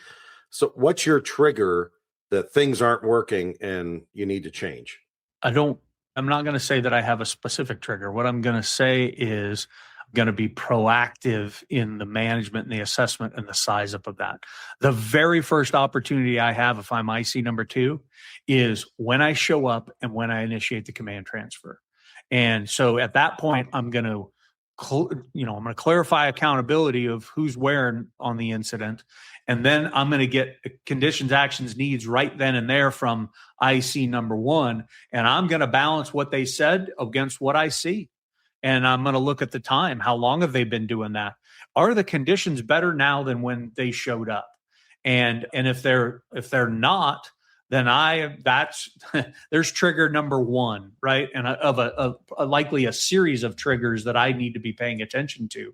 So what's your trigger that things aren't working and you need to change? I'm not going to say that I have a specific trigger. What I'm going to say is I'm going to be proactive in the management and the assessment and the size up of that. The very first opportunity I have, if I'm IC number 2, is when I show up and when I initiate the command transfer. And so at that point, I'm going to clarify accountability of who's where on the incident. And then I'm going to get conditions, actions, needs right then and there from IC number 1. And I'm going to balance what they said against what I see. And I'm going to look at the time. How long have they been doing that? Are the conditions better now than when they showed up? And if they're not, then there's trigger number 1, right? And of a likely a series of triggers that I need to be paying attention to.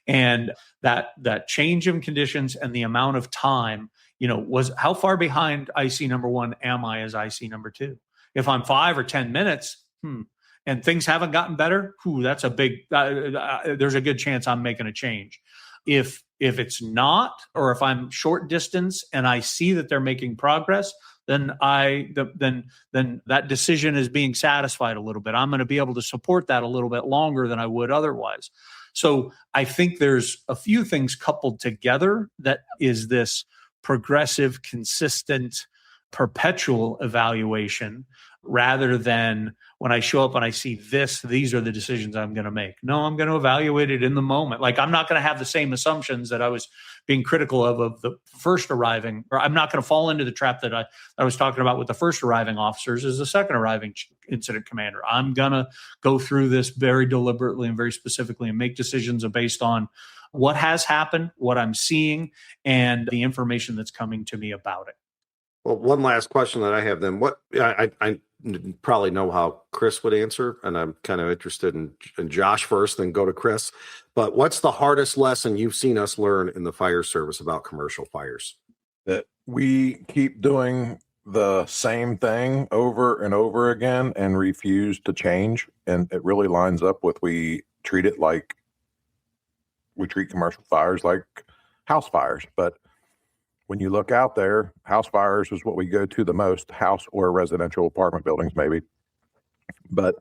And that change in conditions and the amount of time, was how far behind IC number 1 am I as IC number 2? If I'm 5 or 10 minutes, and things haven't gotten better, that's a big, there's a good chance I'm making a change. If it's not, or if I'm short distance and I see that they're making progress, then that decision is being satisfied a little bit. I'm going to be able to support that a little bit longer than I would otherwise. So I think there's a few things coupled together that is this progressive, consistent, perpetual evaluation, rather than when I show up and I see these are the decisions I'm going to make. No, I'm going to evaluate it in the moment. I'm not going to have the same assumptions that I was being critical of the first arriving, or I'm not going to fall into the trap that I was talking about with the first arriving officers as the second arriving incident commander. I'm going to go through this very deliberately and very specifically and make decisions based on what has happened, what I'm seeing, and the information that's coming to me about it. Well, one last question that I have then. What I probably know how Chris would answer, and I'm kind of interested in Josh first, then go to Chris. But what's the hardest lesson you've seen us learn in the fire service about commercial fires? That we keep doing the same thing over and over again and refuse to change. And it really lines up with we treat commercial fires like house fires. But when you look out there, house fires is what we go to the most, house or residential apartment buildings, maybe. But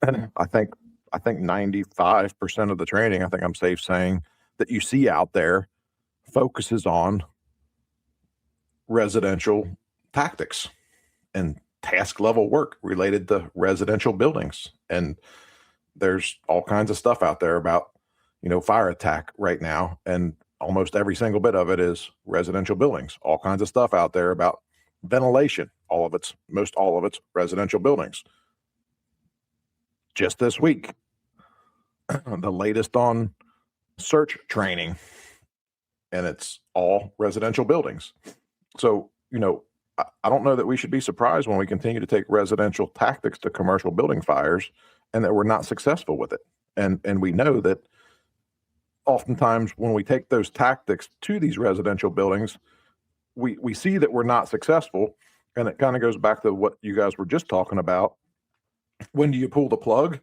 I think 95% of the training, I think I'm safe saying, that you see out there focuses on residential tactics and task level work related to residential buildings. And there's all kinds of stuff out there about, fire attack right now. And almost every single bit of it is residential buildings, all kinds of stuff out there about ventilation, most all of it's residential buildings. Just this week, the latest on search training, and it's all residential buildings. So, I don't know that we should be surprised when we continue to take residential tactics to commercial building fires and that we're not successful with it. And we know that oftentimes when we take those tactics to these residential buildings, we see that we're not successful. And it kind of goes back to what you guys were just talking about. When do you pull the plug?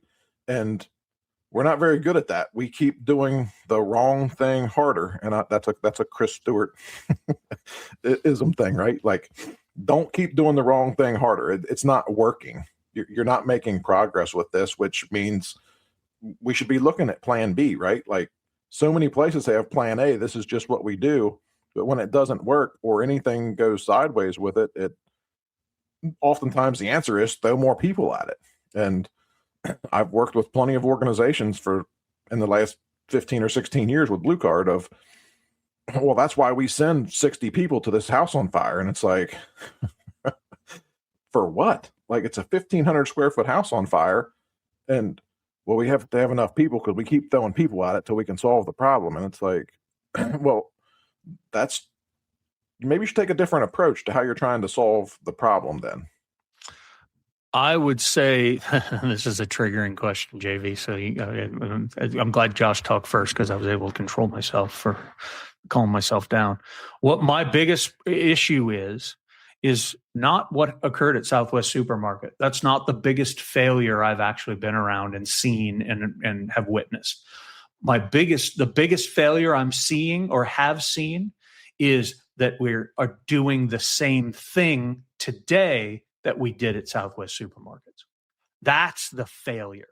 And we're not very good at that. We keep doing the wrong thing harder. And that's a Chris Stewart ism thing, right? Like, don't keep doing the wrong thing harder. It's not working. You're not making progress with this, which means we should be looking at plan B, right? Like, so many places have plan A. This is just what we do. But when it doesn't work or anything goes sideways with it, oftentimes the answer is throw more people at it. And I've worked with plenty of organizations in the last 15 or 16 years with Blue Card of, well, that's why we send 60 people to this house on fire. And it's like, for what? Like, it's a 1,500 square foot house on fire. And, well, we have to have enough people because we keep throwing people at it till we can solve the problem. And it's like, well, maybe you should take a different approach to how you're trying to solve the problem then. I would say this is a triggering question, JV. So I'm glad Josh talked first because I was able to control myself for calm myself down. What my biggest issue is not what occurred at Southwest Supermarket. That's not the biggest failure I've actually been around and seen and have witnessed. The biggest failure I'm seeing or have seen is that we are doing the same thing today that we did at Southwest Supermarkets. That's the failure.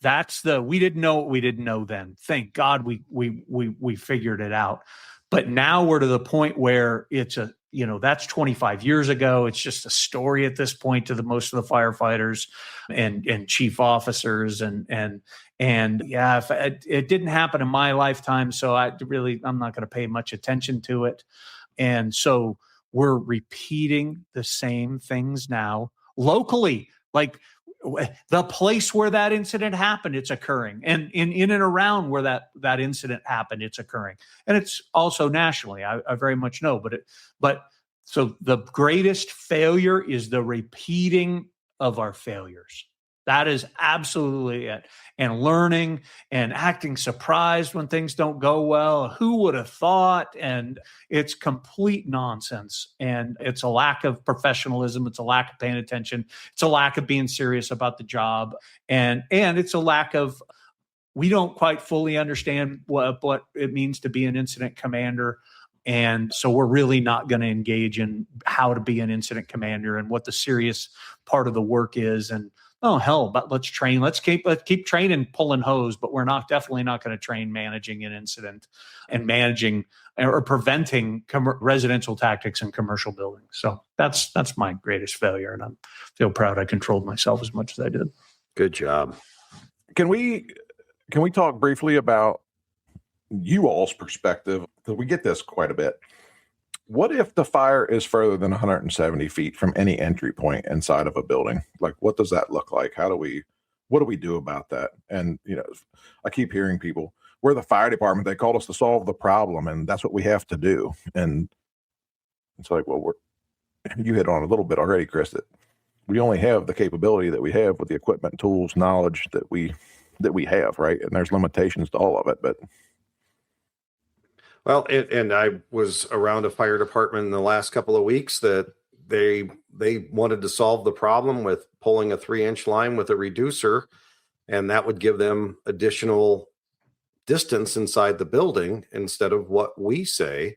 We didn't know what we didn't know then. Thank God we figured it out. But now we're to the point where it's that's 25 years ago. It's just a story at this point to most of the firefighters and chief officers and yeah, it didn't happen in my lifetime. So I'm not going to pay much attention to it. And so we're repeating the same things now locally, like the place where that incident happened, it's occurring. And in and around where that incident happened, it's occurring. And it's also nationally, I very much know, so the greatest failure is the repeating of our failures. That is absolutely it. And learning and acting surprised when things don't go well. Who would have thought? And it's complete nonsense. And it's a lack of professionalism. It's a lack of paying attention. It's a lack of being serious about the job. And it's a lack of, we don't quite fully understand what it means to be an incident commander. And so we're really not going to engage in how to be an incident commander and what the serious part of the work is. And oh, hell, but let's train. Let's keep training pulling hose, but we're definitely not going to train managing an incident and managing or preventing residential tactics in commercial buildings. So that's my greatest failure. And I feel proud I controlled myself as much as I did. Good job. Can we talk briefly about you all's perspective? Because we get this quite a bit. What if the fire is further than 170 feet from any entry point inside of a building? Like, what does that look like? What do we do about that? And, I keep hearing people, we're the fire department. They called us to solve the problem, and that's what we have to do. And it's like, well, you hit on a little bit already, Chris, that we only have the capability that we have with the equipment, tools, knowledge that we have, right? And there's limitations to all of it, but. Well, and I was around a fire department in the last couple of weeks that they wanted to solve the problem with pulling a 3-inch line with a reducer, and that would give them additional distance inside the building instead of what we say.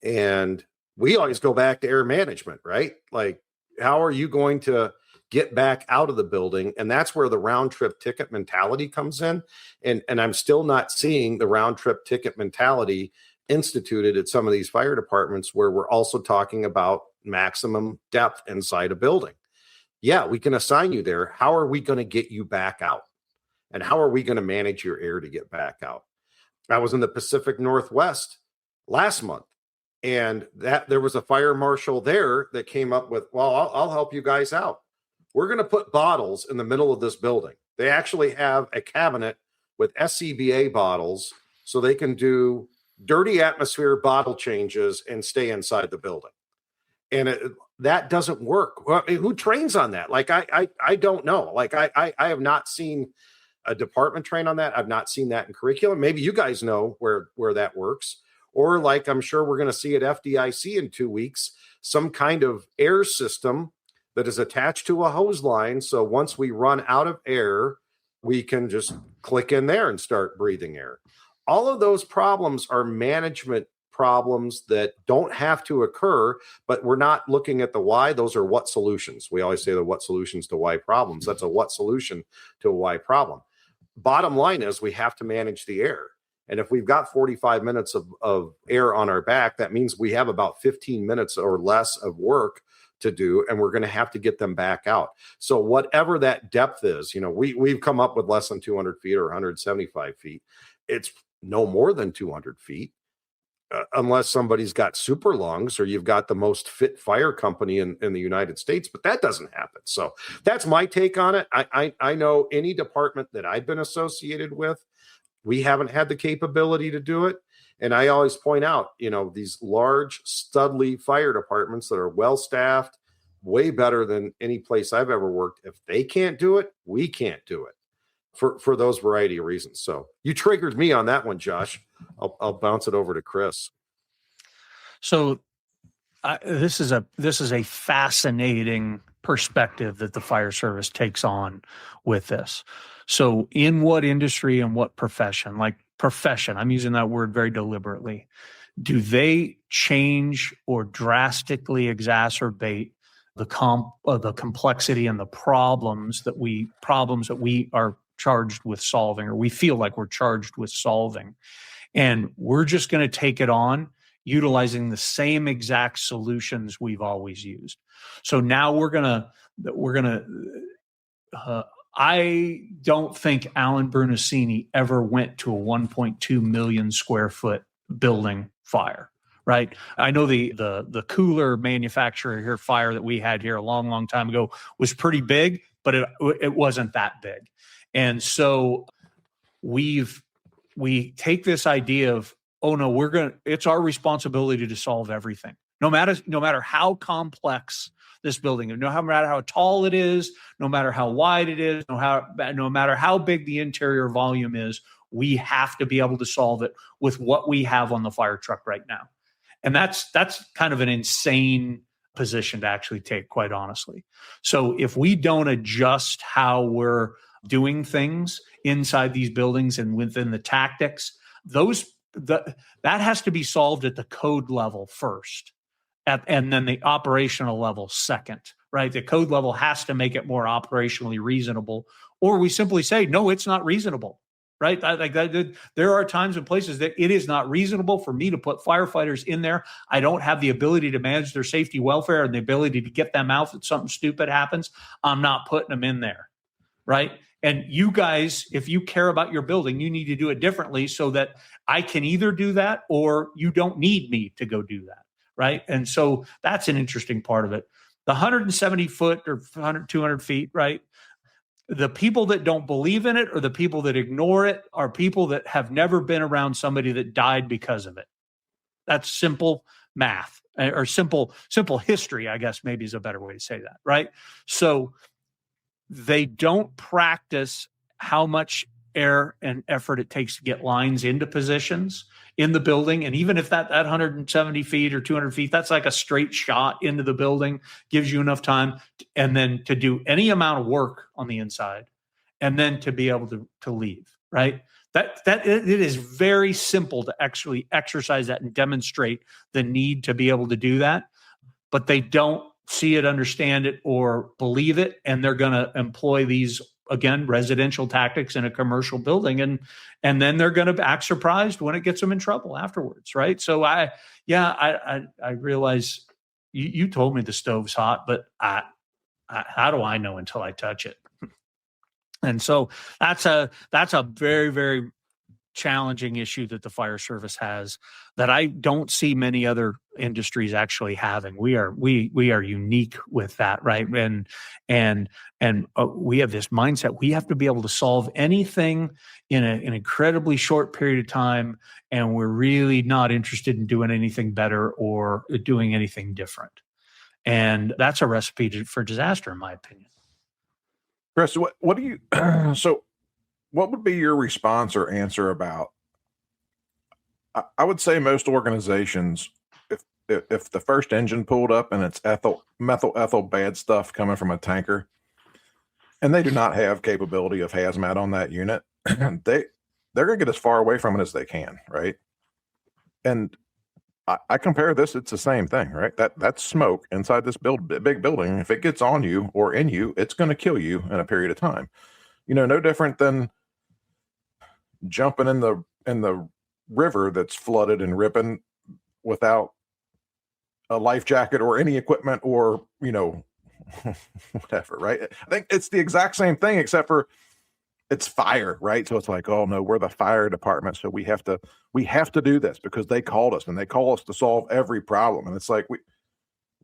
And we always go back to air management, right? Like, how are you going to get back out of the building? And that's where the round trip ticket mentality comes in. And I'm still not seeing the round trip ticket mentality instituted at some of these fire departments, where we're also talking about maximum depth inside a building. Yeah, we can assign you there. How are we going to get you back out? And how are we going to manage your air to get back out? I was in the Pacific Northwest last month, and that there was a fire marshal there that came up with, well, I'll help you guys out. We're going to put bottles in the middle of this building. They actually have a cabinet with SCBA bottles so they can do dirty atmosphere bottle changes and stay inside the building. And that doesn't work. Well, who trains on that? Like, I don't know. Like, I have not seen a department train on that. I've not seen that in curriculum. Maybe you guys know where that works. Or, like, I'm sure we're going to see at FDIC in 2 weeks, some kind of air system that is attached to a hose line. So once we run out of air, we can just click in there and start breathing air. All of those problems are management problems that don't have to occur, but we're not looking at the why. Those are what solutions. We always say the what solutions to why problems. That's a what solution to a why problem. Bottom line is we have to manage the air. And if we've got 45 minutes of air on our back, that means we have about 15 minutes or less of work to do, and we're going to have to get them back out. So whatever that depth is, we've come up with less than 200 feet or 175 feet. It's no more than 200 feet. Unless somebody's got super lungs or you've got the most fit fire company in the United States, but that doesn't happen. So that's my take on it. I know any department that I've been associated with, we haven't had the capability to do it. And I always point out, these large studly fire departments that are well-staffed, way better than any place I've ever worked. If they can't do it, we can't do it for those variety of reasons. So you triggered me on that one, Josh. I'll bounce it over to Chris. So this is a fascinating perspective that the fire service takes on with this. So in what industry and what profession, like profession, I'm using that word very deliberately, do they change or drastically exacerbate the complexity and the problems that we are charged with solving, or we feel like we're charged with solving? And we're just going to take it on utilizing the same exact solutions we've always used. So now I don't think Alan Brunacini ever went to a 1.2 million square foot building fire, right? I know the cooler manufacturer here fire that we had here a long, long time ago was pretty big, but it wasn't that big. And so we take this idea of, oh no, it's our responsibility to solve everything. No matter how complex this building is, no matter how tall it is, no matter how wide it is, no matter how big the interior volume is, we have to be able to solve it with what we have on the fire truck right now. And that's kind of an insane position to actually take, quite honestly. So if we don't adjust how we're doing things inside these buildings and within the tactics, that has to be solved at the code level first, and then the operational level second, right? The code level has to make it more operationally reasonable, or we simply say, no, it's not reasonable, right? There are times and places that it is not reasonable for me to put firefighters in there. I don't have the ability to manage their safety, welfare, and the ability to get them out if something stupid happens. I'm not putting them in there, right? And you guys, if you care about your building, you need to do it differently so that I can either do that or you don't need me to go do that, right? And so that's an interesting part of it. The 170 foot or 200 feet, right? The people that don't believe in it or the people that ignore it are people that have never been around somebody that died because of it. That's simple math, or simple history, I guess maybe is a better way to say that, right? So they don't practice how much air and effort it takes to get lines into positions in the building. And even if that 170 feet or 200 feet, that's like a straight shot into the building, gives you enough time, and then to do any amount of work on the inside, and then to be able to leave, right? That it is very simple to actually exercise that and demonstrate the need to be able to do that, but they don't see it, understand it, or believe it, and they're going to employ these, again, residential tactics in a commercial building, and then they're going to act surprised when it gets them in trouble afterwards, right? So I realize you told me the stove's hot, but how do I know until I touch it? And so that's a very, very challenging issue that the fire service has that I don't see many other industries actually having. We are unique with that, right? And we have this mindset. We have to be able to solve anything in an incredibly short period of time, and we're really not interested in doing anything better or doing anything different. And that's a recipe for disaster, in my opinion. Chris, what do you so what would be your response or answer about? I would say most organizations, if the first engine pulled up and it's methyl ethyl bad stuff coming from a tanker, and they do not have capability of hazmat on that unit, they're going to get as far away from it as they can, right? And I compare this; it's the same thing, right? That's smoke inside this big building. If it gets on you or in you, it's going to kill you in a period of time. No different than jumping in the river that's flooded and ripping without a life jacket or any equipment or whatever, right? I think it's the exact same thing, except for it's fire, right? So it's like, oh no, we're the fire department, so we have to do this because they called us, and they call us to solve every problem. And it's like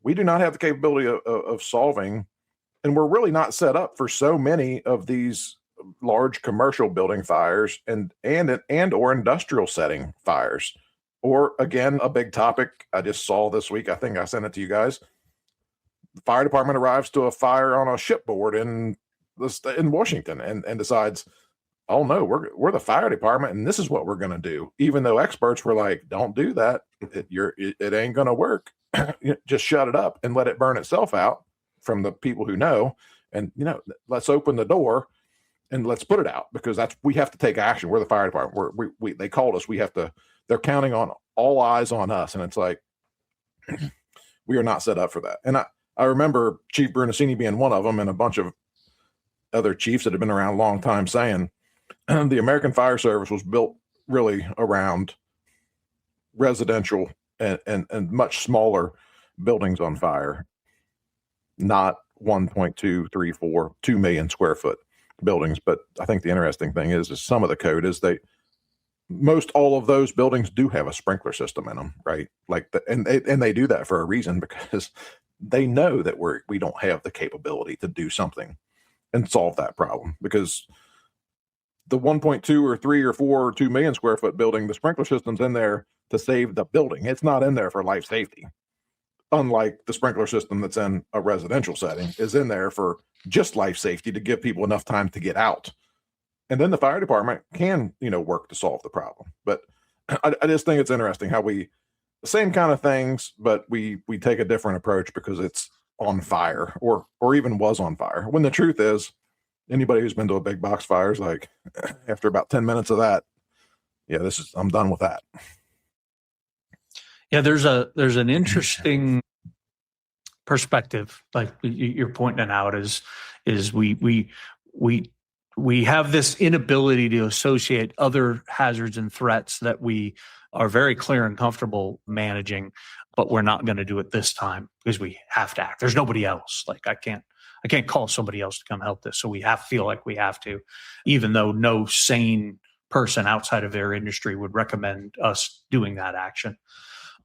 we do not have the capability of solving, and we're really not set up for so many of these large commercial building fires and or industrial setting fires. Or again, a big topic I just saw this week, I think I sent it to you guys. The fire department arrives to a fire on a shipboard in Washington and decides, oh no, we're the fire department and this is what we're going to do. Even though experts were like, don't do that. It ain't going to work. Just shut it up and let it burn itself out from the people who know. And, let's open the door and let's put it out, because we have to take action. We're the fire department. They called us. They're counting on all eyes on us. And it's like, we are not set up for that. And I remember Chief Brunacini being one of them, and a bunch of other chiefs that have been around a long time saying the American Fire Service was built really around residential and much smaller buildings on fire, not 1.2, 2 million square foot buildings. But I think the interesting thing is some of the code is most all of those buildings do have a sprinkler system in them, right? And they do that for a reason, because they know that we don't have the capability to do something and solve that problem, because the 1.2 or 3 or 4 or 2 million square foot building, the sprinkler system's in there to save the building. It's not in there for life safety. Unlike the sprinkler system that's in a residential setting is in there for just life safety, to give people enough time to get out. And then the fire department can, work to solve the problem. But I just think it's interesting how the same kind of things, but we take a different approach because it's on fire or even was on fire. When the truth is, anybody who's been to a big box fire is like, after about 10 minutes of that, I'm done with that. Yeah, there's an interesting perspective, like you're pointing out, is we have this inability to associate other hazards and threats that we are very clear and comfortable managing, but we're not going to do it this time because we have to act. There's nobody else. Like I can't call somebody else to come help this. So we feel like we have to, even though no sane person outside of their industry would recommend us doing that action.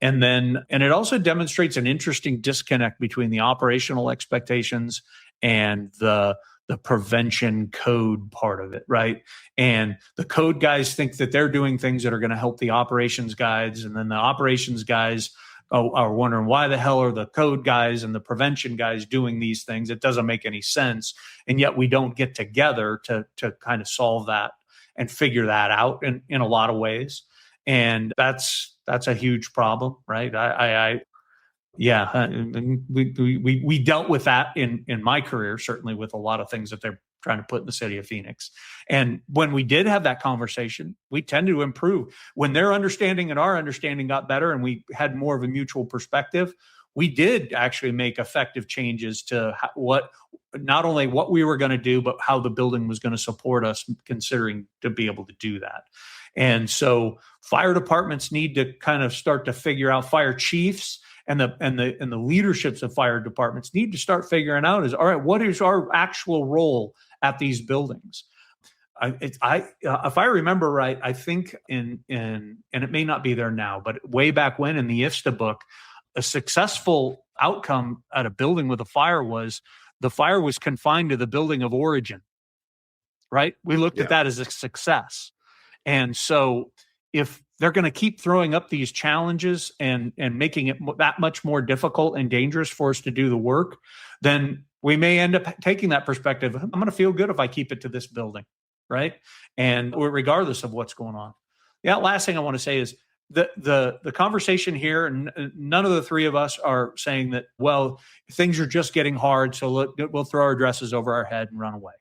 And it also demonstrates an interesting disconnect between the operational expectations and the the prevention code part of it, right? And the code guys think that they're doing things that are going to help the operations guys, and then the operations guys are wondering why the hell are the code guys and the prevention guys doing these things? It doesn't make any sense. And yet we don't get together to kind of solve that and figure that out in a lot of ways. And that's a huge problem, right? We dealt with that in my career, certainly with a lot of things that they're trying to put in the city of Phoenix. And when we did have that conversation, we tended to improve. When their understanding and our understanding got better and we had more of a mutual perspective, we did actually make effective changes to not only what we were going to do, but how the building was going to support us, considering to be able to do that. And so fire departments need to kind of start to figure out, fire chiefs and the leaderships of fire departments need to start figuring out all right, what is our actual role at these buildings? If I remember right, I think and it may not be there now, but way back when in the IFSTA book, a successful outcome at a building with a fire was the fire was confined to the building of origin, right? We looked at that as a success. And so if they're going to keep throwing up these challenges and making it that much more difficult and dangerous for us to do the work, then we may end up taking that perspective. I'm going to feel good if I keep it to this building, right? And regardless of what's going on. Yeah, last thing I want to say is the conversation here, and none of the three of us are saying that, well, things are just getting hard, so we'll throw our dresses over our head and run away.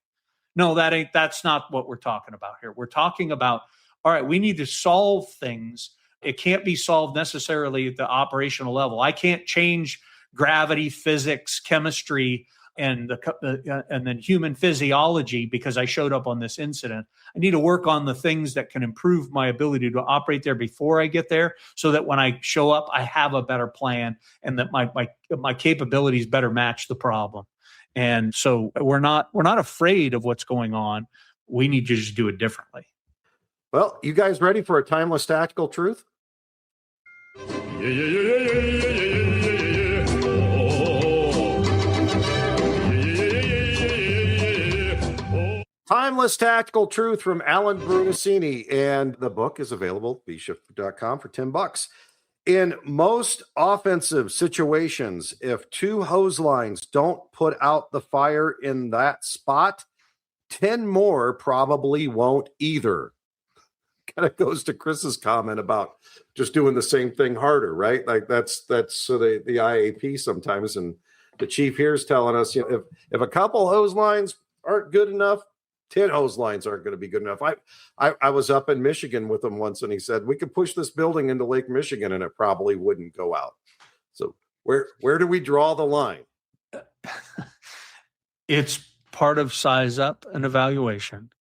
No, that's not what we're talking about here. We're talking about, all right, we need to solve things. It can't be solved necessarily at the operational level. I can't change gravity, physics, chemistry, and then human physiology because I showed up on this incident. I need to work on the things that can improve my ability to operate there before I get there, so that when I show up, I have a better plan and that my capabilities better match the problem. And so we're not afraid of what's going on. We need to just do it differently. Well, you guys ready for a timeless tactical truth? Timeless Tactical Truth from Alan Brunacini, and the book is available at bshift.com for $10. In most offensive situations, if two hose lines don't put out the fire in that spot, 10 more probably won't either. Kind of goes to Chris's comment about just doing the same thing harder, right? Like that's so the IAP sometimes, and the chief here is telling us, if a couple hose lines aren't good enough, 10 hose lines aren't going to be good enough. I was up in Michigan with him once, and he said we could push this building into Lake Michigan and it probably wouldn't go out. So where do we draw the line? It's part of size up and evaluation.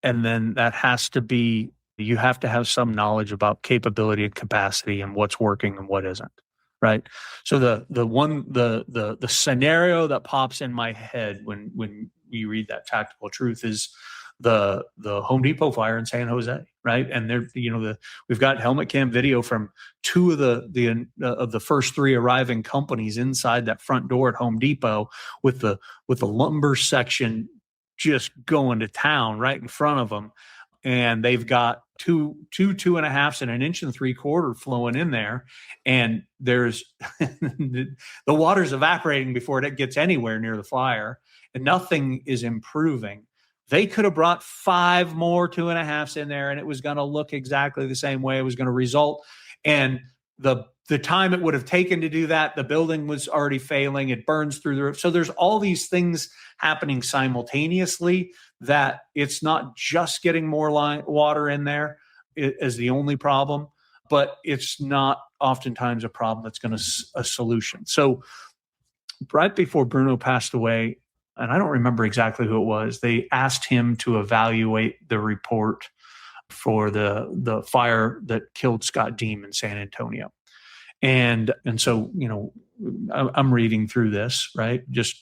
And then that has to be, you have to have some knowledge about capability and capacity and what's working and what isn't. Right. So the scenario that pops in my head when you read that tactical truth is the Home Depot fire in San Jose, right? And we've got helmet cam video from two of the first three arriving companies inside that front door at Home Depot with the lumber section just going to town right in front of them, and they've got two and a halves and 1 3/4 inches flowing in there, and there's the water's evaporating before it gets anywhere near the fire, and nothing is improving. They could have brought 5 more 2.5s in there, and it was going to look exactly the same way. It was going to result. And the time it would have taken to do that, the building was already failing. It burns through the roof. So there's all these things happening simultaneously, that it's not just getting more water in there is the only problem, but it's not oftentimes a problem that's going to a solution. So right before Bruno passed away, and I don't remember exactly who it was, they asked him to evaluate the report for the fire that killed Scott Deem in San Antonio. And so, I'm reading through this, right? Just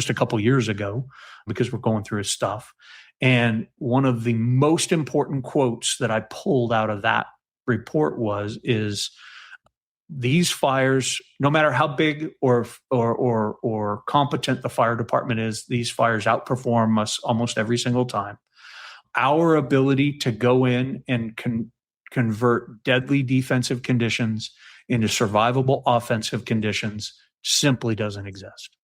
a couple years ago, because we're going through his stuff. And one of the most important quotes that I pulled out of that report is these fires, no matter how big or competent the fire department is, these fires outperform us almost every single time. Our ability to go in and convert deadly defensive conditions into survivable offensive conditions simply doesn't exist.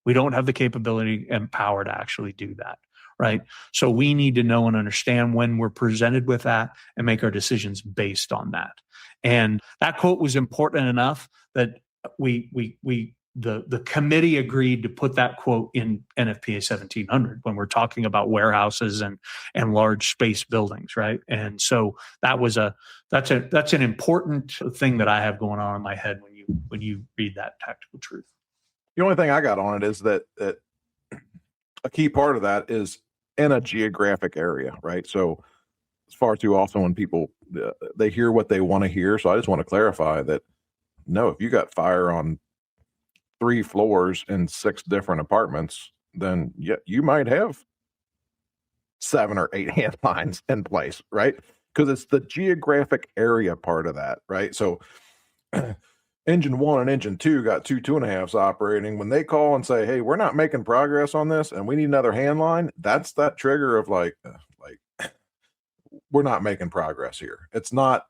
We don't have the capability and power to actually do that, right? So we need to know and understand when we're presented with that and make our decisions based on that. And that quote was important enough that the committee agreed to put that quote in NFPA 1700 when we're talking about warehouses and large space buildings, right? And so that's an important thing that I have going on in my head when you read that tactical truth. The only thing I got on it is that a key part of that is in a geographic area, right? So it's far too often when people they hear what they want to hear. So I just want to clarify that no, if you got fire on 3 floors in 6 different apartments, then yeah, you might have 7 or 8 hand lines in place, right? Because it's the geographic area part of that, right? So engine 1 and engine 2 got 2 2.5s operating. When they call and say, hey, we're not making progress on this and we need another hand line, that's that trigger of like we're not making progress here. It's not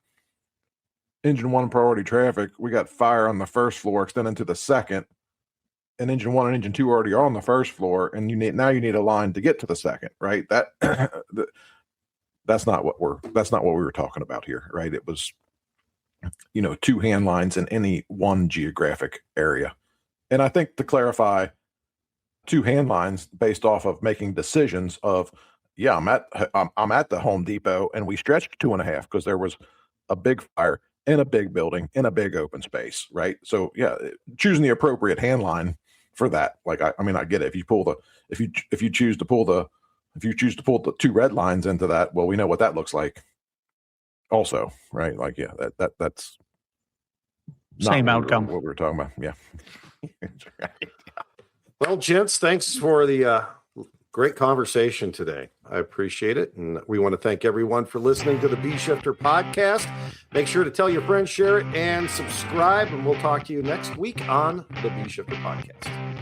engine 1 priority traffic. We got fire on the first floor extending to the second, and engine 1 and engine 2 already are on the first floor, and you need a line to get to the second, right? That's not what we were talking about here, right? It was 2 hand lines in any one geographic area. And I think to clarify, 2 hand lines based off of making decisions of, yeah, I'm at the Home Depot and we stretched 2.5 because there was a big fire in a big building in a big open space, right? So yeah, choosing the appropriate hand line for that. Like I mean, I get it. If you choose to pull the 2 red lines into that, well, we know what that looks like. Also, right? Like yeah, that's same outcome. What we were talking about, yeah. Right. Well, gents, thanks for the great conversation today. I appreciate it. And we want to thank everyone for listening to the Bee Shifter podcast. Make sure to tell your friends, share it, and subscribe. And we'll talk to you next week on the Bee Shifter podcast.